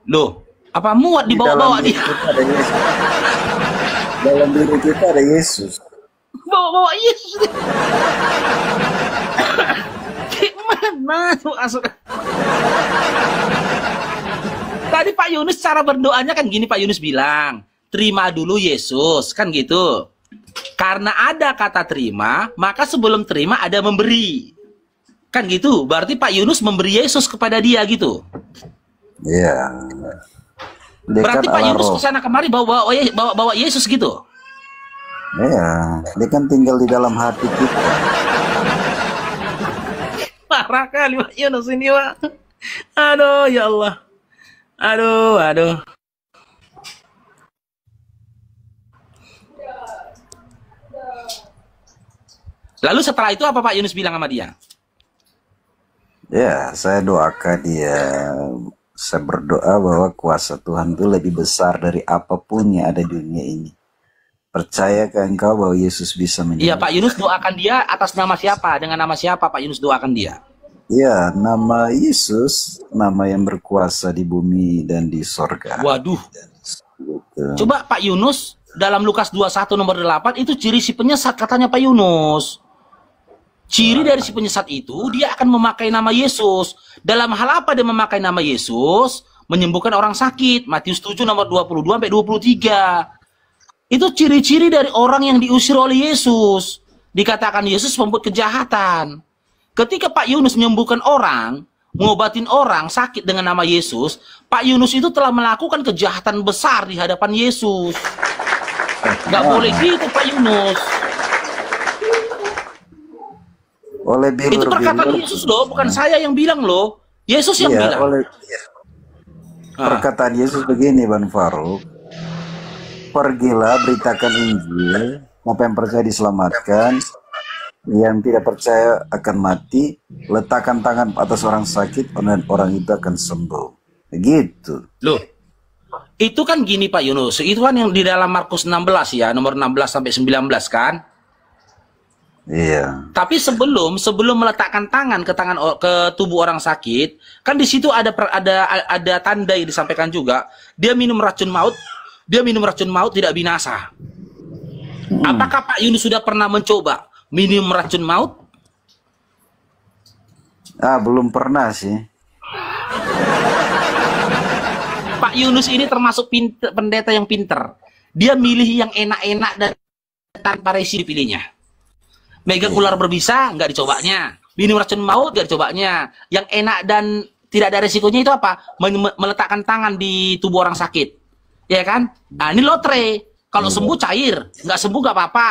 Loh, apa muat dibawa-bawa dia? Dalam diri kita ada Yesus. Bawa Yesus. Gimana tuh asal? Tadi Pak Yunus cara berdoanya kan gini, Pak Yunus bilang, terima dulu Yesus, kan gitu. Karena ada kata terima, maka sebelum terima ada memberi. Kan gitu, berarti Pak Yunus memberi Yesus kepada dia gitu. Iya. Berarti Pak Yunus kesana kemari bawa Yesus gitu. Iya, dia kan tinggal di dalam hati kita. Parah kali Pak Yunus ini, Pak. Aduh, ya Allah. Aduh. Lalu setelah itu apa Pak Yunus bilang sama dia? Ya, saya doakan dia. Saya berdoa bahwa kuasa Tuhan itu lebih besar dari apapun yang ada di dunia ini. Percayakah engkau bahwa Yesus bisa menyembuhkan? Iya, Pak Yunus doakan dia atas nama siapa? Dengan nama siapa Pak Yunus doakan dia? Ya, nama Yesus, nama yang berkuasa di bumi dan di sorga. Waduh. Coba Pak Yunus, dalam Lukas 21 nomor 8, itu ciri si penyesat katanya Pak Yunus. Ciri dari si penyesat itu, dia akan memakai nama Yesus. Dalam hal apa dia memakai nama Yesus? Menyembuhkan orang sakit. Matius 7 nomor 22-23. Itu ciri-ciri dari orang yang diusir oleh Yesus. Dikatakan Yesus membuat kejahatan. Ketika Pak Yunus menyembuhkan orang, mengobatin orang sakit dengan nama Yesus, Pak Yunus itu telah melakukan kejahatan besar di hadapan Yesus. Gak boleh gitu Pak Yunus. Itu perkataan Yesus loh, bukan saya yang bilang loh. Yesus yang bilang. Perkataan Yesus begini, Bang Faruk. Pergilah, beritakan Injil, siapa yang percaya diselamatkan, yang tidak percaya akan mati, letakkan tangan atas orang sakit, dan orang itu akan sembuh. Begitu. Loh, itu kan gini Pak Yunus, itu kan yang di dalam Markus 16 ya, nomor 16 sampai 19 kan. Iya. Tapi sebelum meletakkan tangan ke tubuh orang sakit, kan di situ ada tanda yang disampaikan juga. Dia minum racun maut tidak binasa. Apakah Pak Yunus sudah pernah mencoba minum racun maut? Belum pernah sih. Pak Yunus ini termasuk pendeta yang pinter. Dia milih yang enak-enak dan tanpa resi dipilihnya. Megang ular berbisa nggak dicobanya, minum racun maut nggak dicobanya. Yang enak dan tidak ada resikonya itu apa? Meletakkan tangan di tubuh orang sakit, ya kan? Nah ini lotre. Kalau sembuh cair, nggak sembuh nggak apa-apa.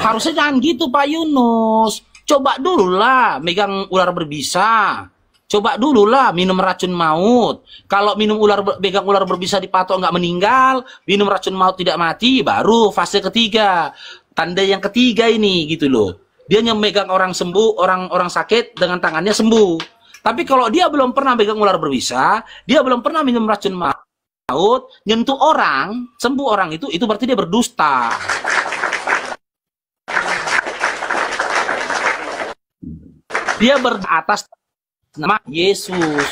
Harusnya jangan gitu Pak Yunus. Coba dulu lah megang ular berbisa. Coba dulu lah minum racun maut. Kalau megang ular berbisa dipatok nggak meninggal, minum racun maut tidak mati, baru fase ketiga. Tanda yang ketiga ini gitu loh. Dia yang megang orang sembuh, orang sakit dengan tangannya sembuh. Tapi kalau dia belum pernah megang ular berbisa, dia belum pernah minum racun maut, nyentuh orang, sembuh orang itu berarti dia berdusta. Dia beratas nama Yesus.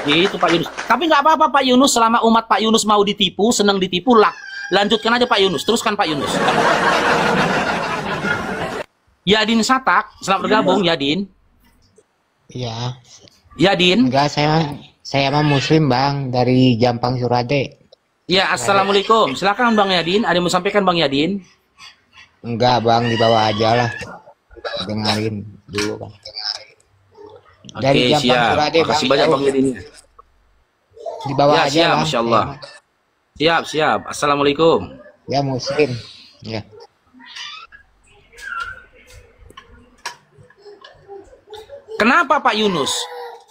Gitu Pak Yunus. Tapi nggak apa-apa Pak Yunus, selama umat Pak Yunus mau ditipu, senang ditipu, lanjutkan aja Pak Yunus, teruskan Pak Yunus. Yadin Satak, selamat bergabung Yadin. Iya. Yadin. Enggak, saya mah Muslim Bang, dari Jampang Surade. Ya, assalamualaikum. Silakan Bang Yadin, ada yang mau sampaikan Bang Yadin? Enggak Bang, dibawa aja lah. Dengarin dulu Bang. Dari Oke, Jampang siap. Surade Bang. Makasih banyak Bang Yadin. Dibawa Ya, aja siap, Bang. Masya Allah. Siap. Assalamualaikum. Ya Muslim. Ya. Kenapa Pak Yunus?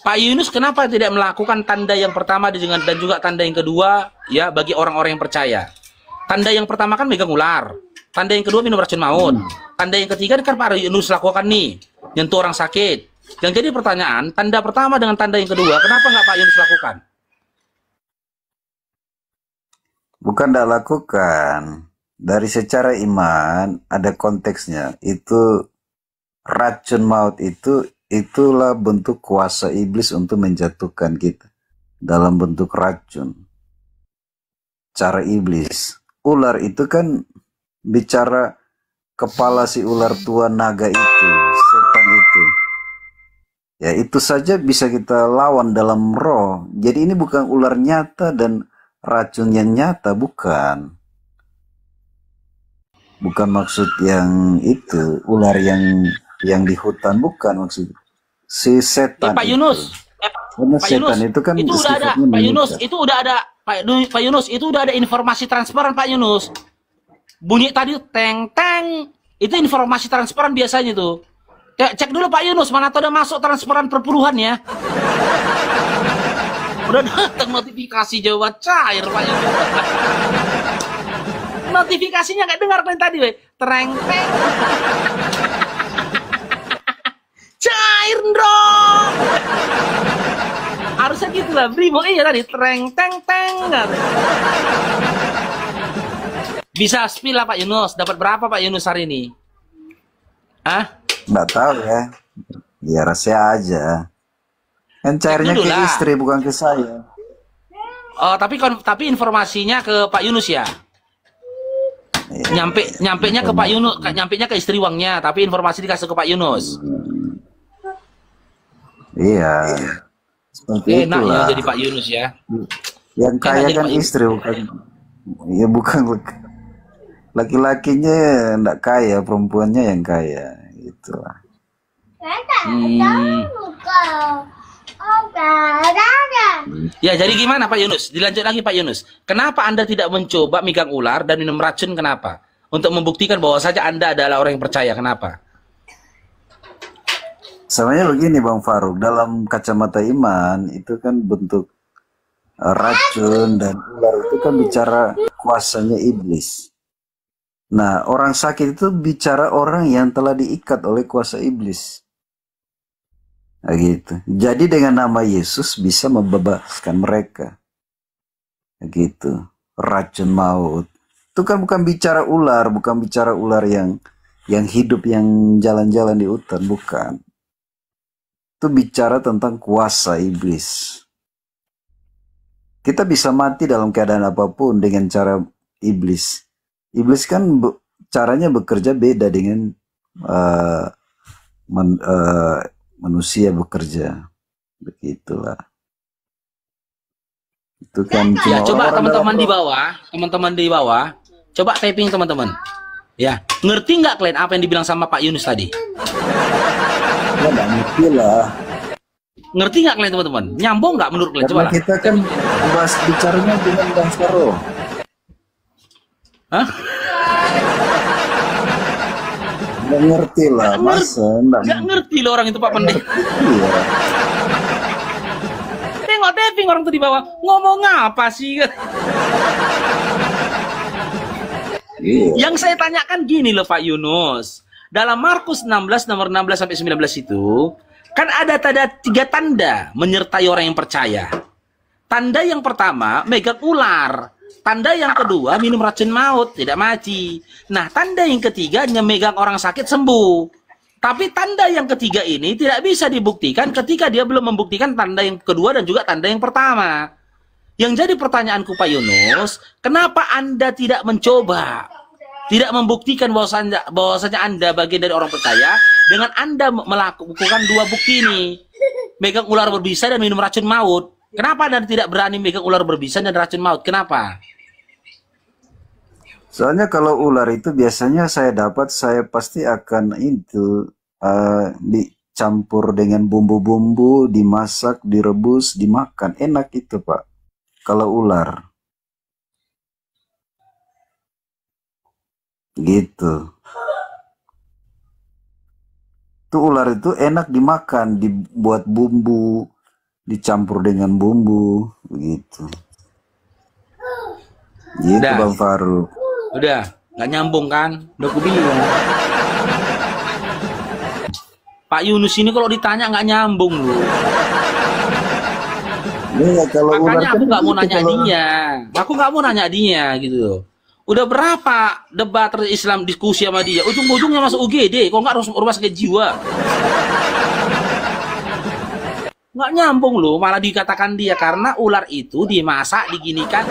Pak Yunus kenapa tidak melakukan tanda yang pertama dan juga tanda yang kedua ya bagi orang-orang yang percaya? Tanda yang pertama kan megang ular. Tanda yang kedua minum racun maut. Tanda yang ketiga kan Pak Yunus lakukan nih, nyentuh orang sakit. Yang jadi pertanyaan, tanda pertama dengan tanda yang kedua, kenapa nggak Pak Yunus lakukan? Bukan tidak lakukan. Dari secara iman ada konteksnya. Itu racun maut itulah bentuk kuasa iblis untuk menjatuhkan kita dalam bentuk racun. Cara iblis. Ular itu kan bicara kepala si ular tua naga itu, setan itu. Ya itu saja bisa kita lawan dalam roh. Jadi ini bukan ular nyata dan racun yang nyata, bukan. Bukan maksud yang itu, ular yang di hutan, bukan maksud. Si setan Pak Yunus, Pak Yunus, itu kan itu udah ada Pak Yunus, itu udah ada Pak Yunus, itu udah ada informasi transparan Pak Yunus. Bunyi tadi teng teng, itu informasi transparan biasanya tuh. Cek dulu Pak Yunus, mana tuh udah masuk transparan perpuluhan ya. Udah datang notifikasi jawaban cair Pak Yunus. Notifikasinya nggak dengar kan tadi, we. Tereng teng. Cair dong. Harusnya gitu lah, Brimo iya tadi tereng teng teng. Bisa spill lah Pak Yunus, dapat berapa Pak Yunus hari ini? Nggak tahu ya. Ya rahasia aja. Kan cairnya ke istri bukan ke saya. Oh, tapi informasinya ke Pak Yunus ya. Nyampenya ke Pak Yunus, nyampenya ke istri uangnya, tapi informasi dikasih ke Pak Yunus. Iya. Seperti Enak itulah. ya jadi Pak Yunus ya. Yang kaya kan istri bukan. Ya bukan laki-lakinya enggak kaya, perempuannya yang kaya. Itulah. Ya jadi gimana Pak Yunus? Dilanjut lagi Pak Yunus. Kenapa Anda tidak mencoba megang ular dan minum racun, kenapa? Untuk membuktikan bahwa saja Anda adalah orang yang percaya, kenapa? Sebenarnya begini Bang Faruk, dalam kacamata iman itu kan bentuk racun dan ular itu kan bicara kuasanya iblis. Nah, orang sakit itu bicara orang yang telah diikat oleh kuasa iblis. Nah, gitu. Jadi dengan nama Yesus bisa membebaskan mereka. Nah, gitu. Racun maut, Itu kan bukan bicara ular yang hidup yang jalan-jalan di hutan, bukan. Itu bicara tentang kuasa iblis. Kita bisa mati dalam keadaan apapun dengan cara iblis. Iblis kan caranya bekerja beda dengan manusia bekerja. Begitulah. Itu kan Ya, cuma coba orang teman-teman di bawah, coba typing teman-teman. Ya, ngerti nggak kalian apa yang dibilang sama Pak Yunus tadi? Ya, nggak ngerti lah. Ngerti nggak kalian teman-teman? Nyambung nggak menurut kalian? Karena Coba lah. kita kan bahas bicaranya dengan Bang Faro. Hah? Nggak ngerti lah, masa Nggak ngerti loh orang itu Pak Pendek. Iya. Tengok typing orang tuh di bawah. Ngomong apa sih? Iya. Yang saya tanyakan gini loh Pak Yunus. Dalam Markus 16 nomor 16 sampai 19 itu kan ada 3 tanda menyertai orang yang percaya. Tanda yang pertama megang ular. Tanda yang kedua minum racun maut, tidak mati. Nah, tanda yang ketiga megang orang sakit sembuh. Tapi tanda yang ketiga ini tidak bisa dibuktikan ketika dia belum membuktikan tanda yang kedua dan juga tanda yang pertama. Yang jadi pertanyaanku Pak Yunus, kenapa Anda tidak mencoba, tidak membuktikan bahwasanya Anda bagian dari orang percaya dengan Anda melakukan 2 bukti ini, megang ular berbisa dan minum racun maut? Kenapa Anda tidak berani megang ular berbisa dan racun maut? Kenapa? Soalnya kalau ular itu biasanya saya pasti akan itu dicampur dengan bumbu-bumbu, dimasak, direbus, dimakan. Enak itu Pak. Kalau ular. Gitu. Itu ular itu enak dimakan, dibuat bumbu, dicampur dengan bumbu, begitu. Gitu Udah. Bang Faruk. Udah, nggak nyambung kan? Udah aku bingung. Pak Yunus ini kalau ditanya nggak nyambung loh. Iya, kalau Makanya aku nggak mau gitu, nanya dia. Aku nggak mau nanya dia gitu. Udah berapa debat Islam diskusi sama dia? Ujung-ujungnya masuk UGD. Kok nggak harus rumah sakit jiwa? Nggak nyambung loh. Malah dikatakan dia karena ular itu dimasak, diginikan.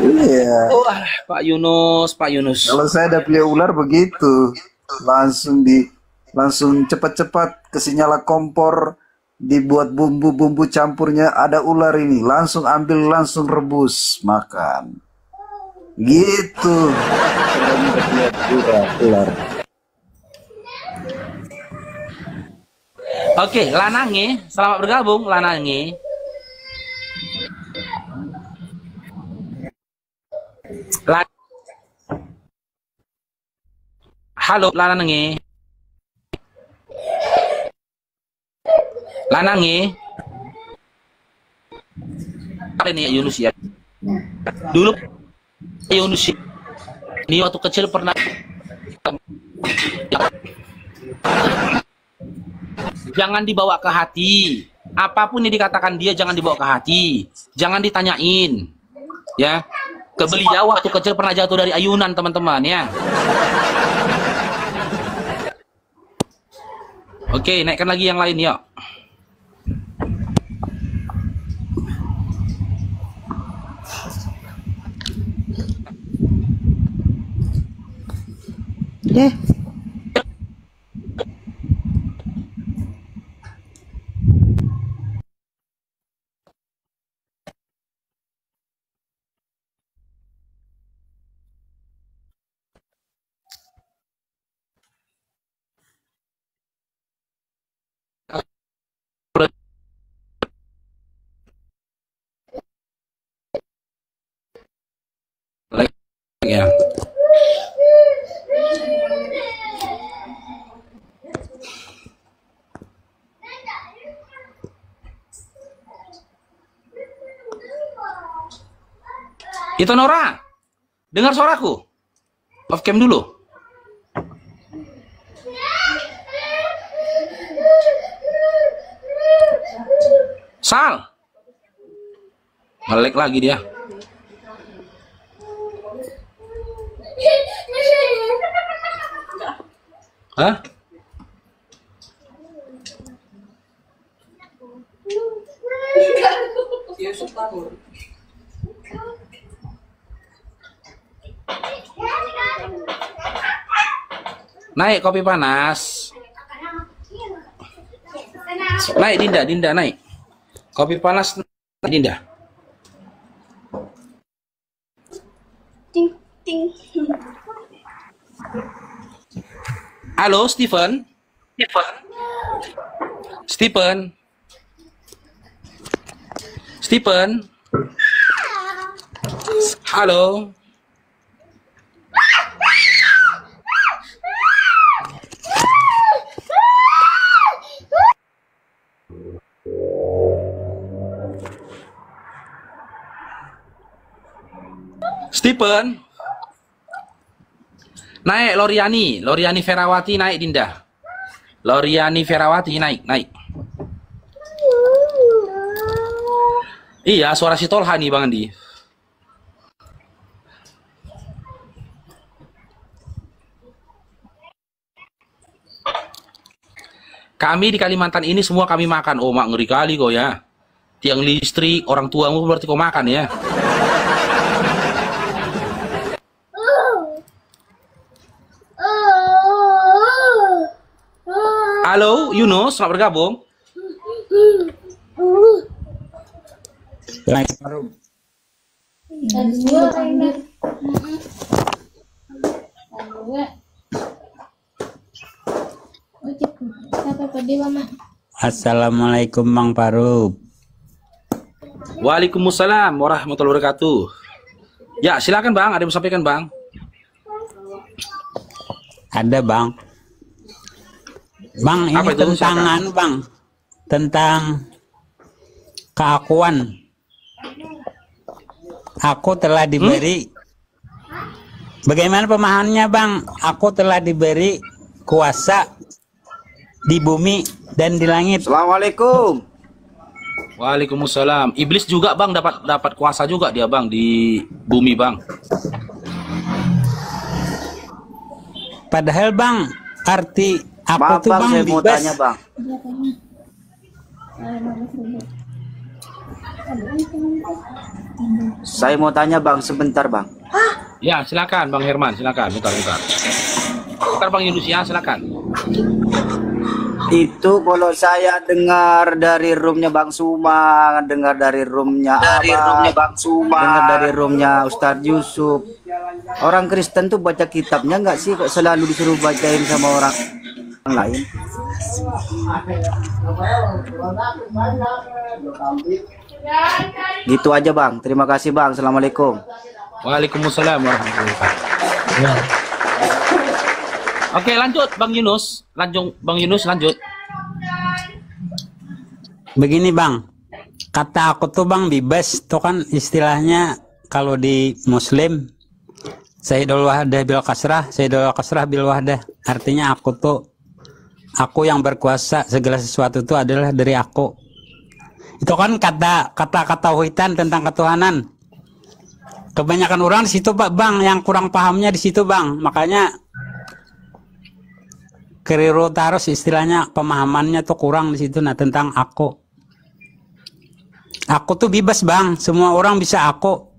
Iya. Oh, Pak Yunus. Kalau saya ada punya ular begitu, langsung cepat-cepat kasih nyala kompor, dibuat bumbu-bumbu campurnya, ada ular ini, langsung ambil, langsung rebus, makan. Gitu. Ular. Oke, Lanange, selamat bergabung Lanange. Halo Lanange. Lanange. Apa ini Yunus ya? Dulu Yunus ini waktu kecil pernah jangan dibawa ke hati. Apapun yang dikatakan dia jangan dibawa ke hati. Jangan ditanyain. Ya. Ke beliau waktu kecil pernah jatuh dari ayunan, teman-teman ya. Oke, naikkan lagi yang lain yuk. Ya. Itu Nora, dengar suaraku. Off cam dulu. Sal, nge-lag lagi dia. Hah? Naik kopi panas. Naik Dinda naik. Kopi panas naik Dinda. Ting ting. Halo Stephen. Halo. Stephen. Naik Loriani Ferawati naik Dinda. Loriani Ferawati naik. Iya, suara si Tolha nih Bang Andi. Kami di Kalimantan ini semua kami makan. Oh, mak ngeri kali kok ya. Tiang listrik, orang tuamu berarti kau makan ya. Halo, Yunus, selamat bergabung. Assalamualaikum Bang Farouk. Waalaikumsalam warahmatullahi wabarakatuh. Ya, silakan Bang, ada yang mau sampaikan Bang? Ada Bang. Bang, ini Apa itu? tentang Silakan. anu Bang, tentang keakuan. Aku telah diberi. Bagaimana pemahamannya Bang? Aku telah diberi kuasa di bumi dan di langit. Assalamualaikum. Waalaikumsalam. Iblis juga Bang dapat kuasa juga dia Bang di bumi Bang. Padahal Bang, arti aku Maaf tuh Bang, Bang saya mau bebas. tanya Bang. Saya mau tanya Bang, sebentar Bang. Ya, silakan Bang Herman, silakan. Bentar. Bentar Bang Yunus ya, silakan. Itu kalau saya dengar dari roomnya Bang Suma, dengar dari roomnya Bang Suma, dengar dari roomnya Ustadz Yusuf. Orang Kristen tuh baca kitabnya nggak sih? Kok selalu disuruh bacain sama orang lain? Gitu aja Bang. Terima kasih Bang. Assalamualaikum. Waalaikumsalam warahmatullahi wabarakatuh. Oke, lanjut Bang Yunus. Lanjut. Begini Bang, kata aku tuh Bang bebas, itu kan istilahnya kalau di Muslim Sayyidul Wahdah bil Kasrah, Sayyidul Kasrah bil Wahdah. Artinya aku yang berkuasa, segala sesuatu itu adalah dari aku. Itu kan kata huitan tentang ketuhanan. Kebanyakan orang di situ Pak Bang, yang kurang pahamnya di situ Bang. Makanya keliru terus istilahnya, pemahamannya tuh kurang di situ. Nah, tentang aku tuh bebas Bang, semua orang bisa aku,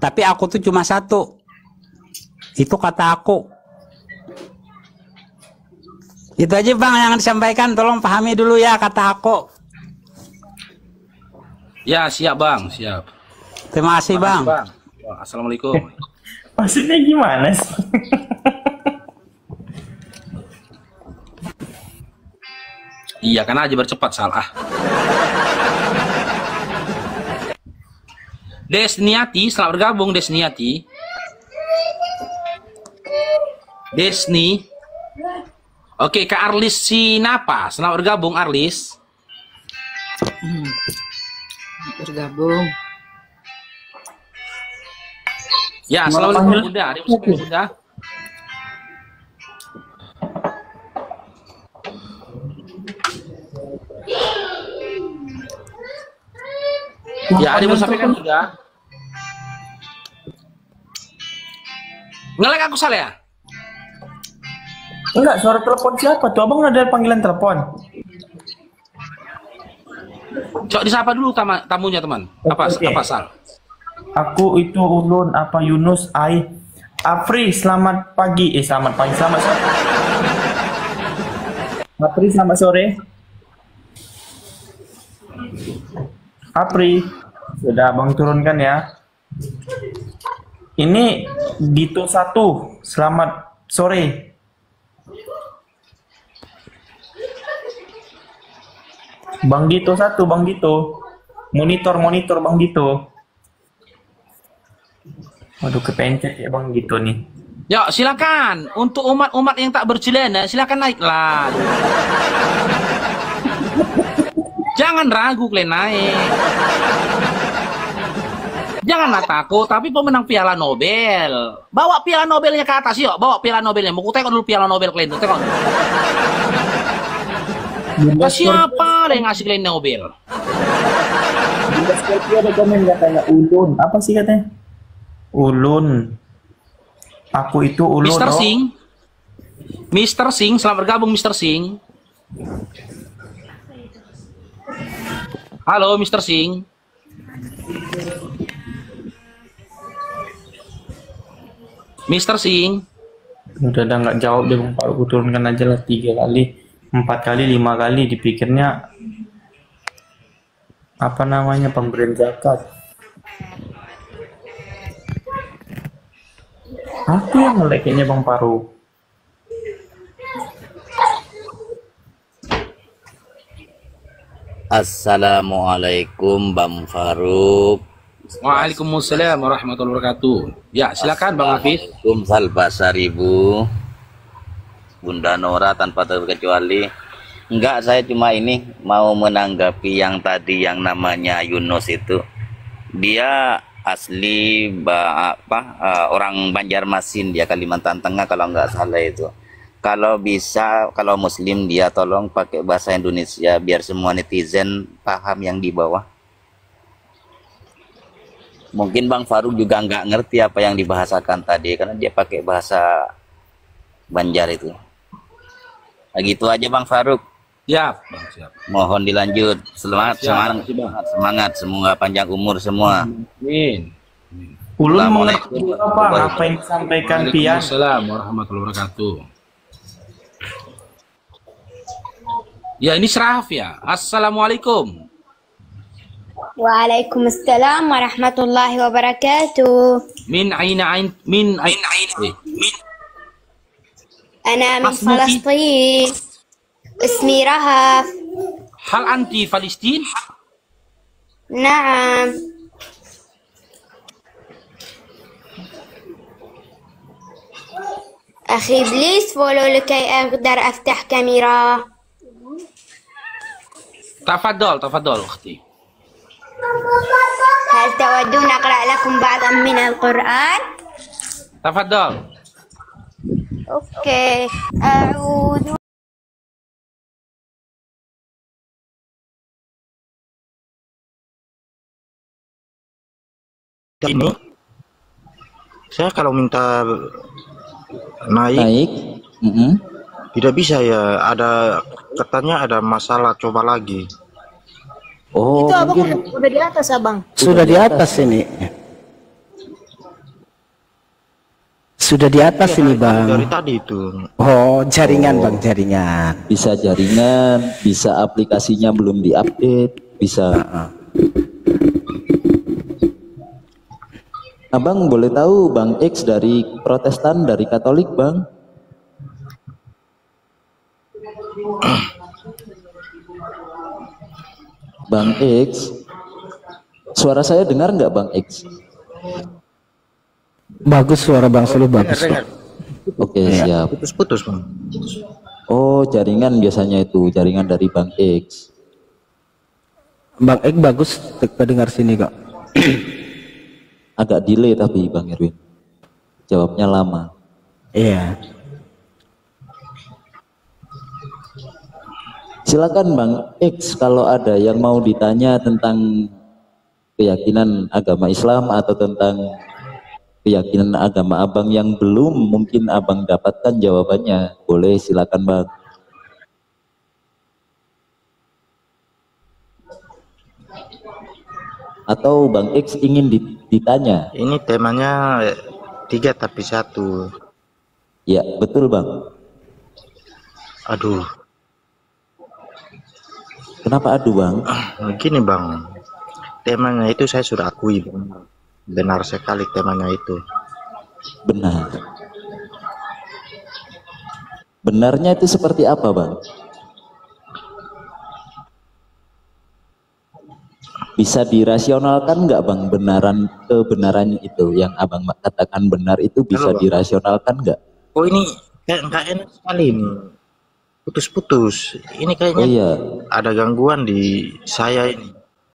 tapi aku tuh cuma satu. Itu kata aku. Itu aja Bang yang disampaikan, tolong pahami dulu ya kata aku. Ya, siap Bang, siap. Terima kasih Bang. Wah, assalamualaikum. Maksudnya gimana sih? Iya, karena aja bercepat salah. Desniati, selamat bergabung Desniati. Desni. Oke, Kak Arlis Sinapa, selamat bergabung Arlis. Bergabung. Ya, assalamualaikum Bunda. Ada yang mau Bunda? Ya, ada yang mau sampaikan juga. Nge-like aku salah ya? Enggak, suara telepon siapa tuh? Abang ada panggilan telepon. Coba disapa dulu tamunya teman. Apa Sal? Aku itu Ulun, apa Yunus, Afri, selamat pagi. Selamat pagi, selamat sore. Afri, selamat sore. Afri, sudah abang turunkan ya. Ini Dito 1, selamat sore. Bang Dito 1, Bang Dito. Monitor Bang Dito. Waduh, kepencet ya Bang Dito nih. Ya, silakan. Untuk umat-umat yang tak bercelana, silakan naiklah. Jangan ragu kalian naik. Janganlah takut, tapi pemenang Piala Nobel. Bawa Piala Nobelnya ke atas, yuk. Bawa Piala Nobelnya. Mau tengok dulu Piala Nobel kalian tuh, tengok. Siapa yang ngasih kalian Nobel? Ada komen katanya Ulun. Apa sih katanya? Ulun. Aku itu Ulun. Mr. Singh, selamat bergabung Mr. Singh. Halo Mr. Singh. Mr. Singh. Udah nggak jawab deh Bang Faruk, turunkan aja lah 3 kali, 4 kali, 5 kali, dipikirnya apa namanya pemberian zakat. Aku yang nge-like kayaknya Bang Faruk. Assalamualaikum Bang Faruk. Waalaikumsalam warahmatullahi wabarakatuh. Ya, silakan Bang Hafiz. Assalamualaikum Ribu. Bunda Nora tanpa terkecuali. Enggak, saya cuma ini mau menanggapi yang tadi yang namanya Yunus itu. Dia asli orang Banjarmasin, dia Kalimantan Tengah kalau nggak salah itu. Kalau bisa, kalau Muslim dia tolong pakai bahasa Indonesia biar semua netizen paham yang di bawah. Mungkin Bang Faruk juga nggak ngerti apa yang dibahasakan tadi karena dia pakai bahasa Banjar itu. Nah, gitu aja Bang Faruk. Siap, Bang, siap. Mohon dilanjut. Semangat, semangat, semoga panjang umur semua. Amin. Ulun mengerti apa yang disampaikan Pian. Assalamualaikum warahmatullahi wabarakatuh. Ya, ini Seraf ya. Assalamualaikum. Waalaikumsalam warahmatullahi wabarakatuh. Min aina. Ana min Palestin. Ismi Rahaf. Hal anti Palestin? Naam. أخي بليز فولو لكي أقدر أفتح كاميرا. تفضل أختي. هل تودون أقرأ لكم بعضا من القرآن؟ تفضل. أوكي. أعوذ ini saya kalau minta naik tidak bisa ya, ada katanya ada masalah, coba lagi. Oh, itu abang udah di atas abang. Sudah di atas ini. Sudah di atas ini bang. Dari tadi itu. Oh, jaringan bang, jaringan. Bisa jaringan, bisa aplikasinya belum diupdate, bisa. Abang boleh tahu Bang X dari Protestan, dari Katolik Bang? Bang X, suara saya dengar nggak Bang X? Bagus suara Bang Sulu, bagus. Oke, siap. Putus-putus Bang. Oh, jaringan biasanya itu, jaringan dari Bang X. Bang X bagus, kedengar sini kok. Agak delay tapi Bang Erwin, jawabnya lama. Iya. Silakan Bang X kalau ada yang mau ditanya tentang keyakinan agama Islam atau tentang keyakinan agama abang yang belum mungkin abang dapatkan jawabannya. Boleh, silakan bang. Atau bang X ingin ditanya? Ini temanya 3 tapi 1. Ya betul bang. Aduh. Kenapa aduh bang? Gini bang, temanya itu saya sudah akui bang. Benar sekali temanya itu. Benar. Benarnya itu seperti apa bang? Bisa dirasionalkan nggak bang kebenarannya itu yang abang katakan benar itu bisa dirasionalkan nggak? Oh ini kayak nggak enak sekali ini. Putus-putus. Ini kayaknya iya. ada gangguan di saya ini.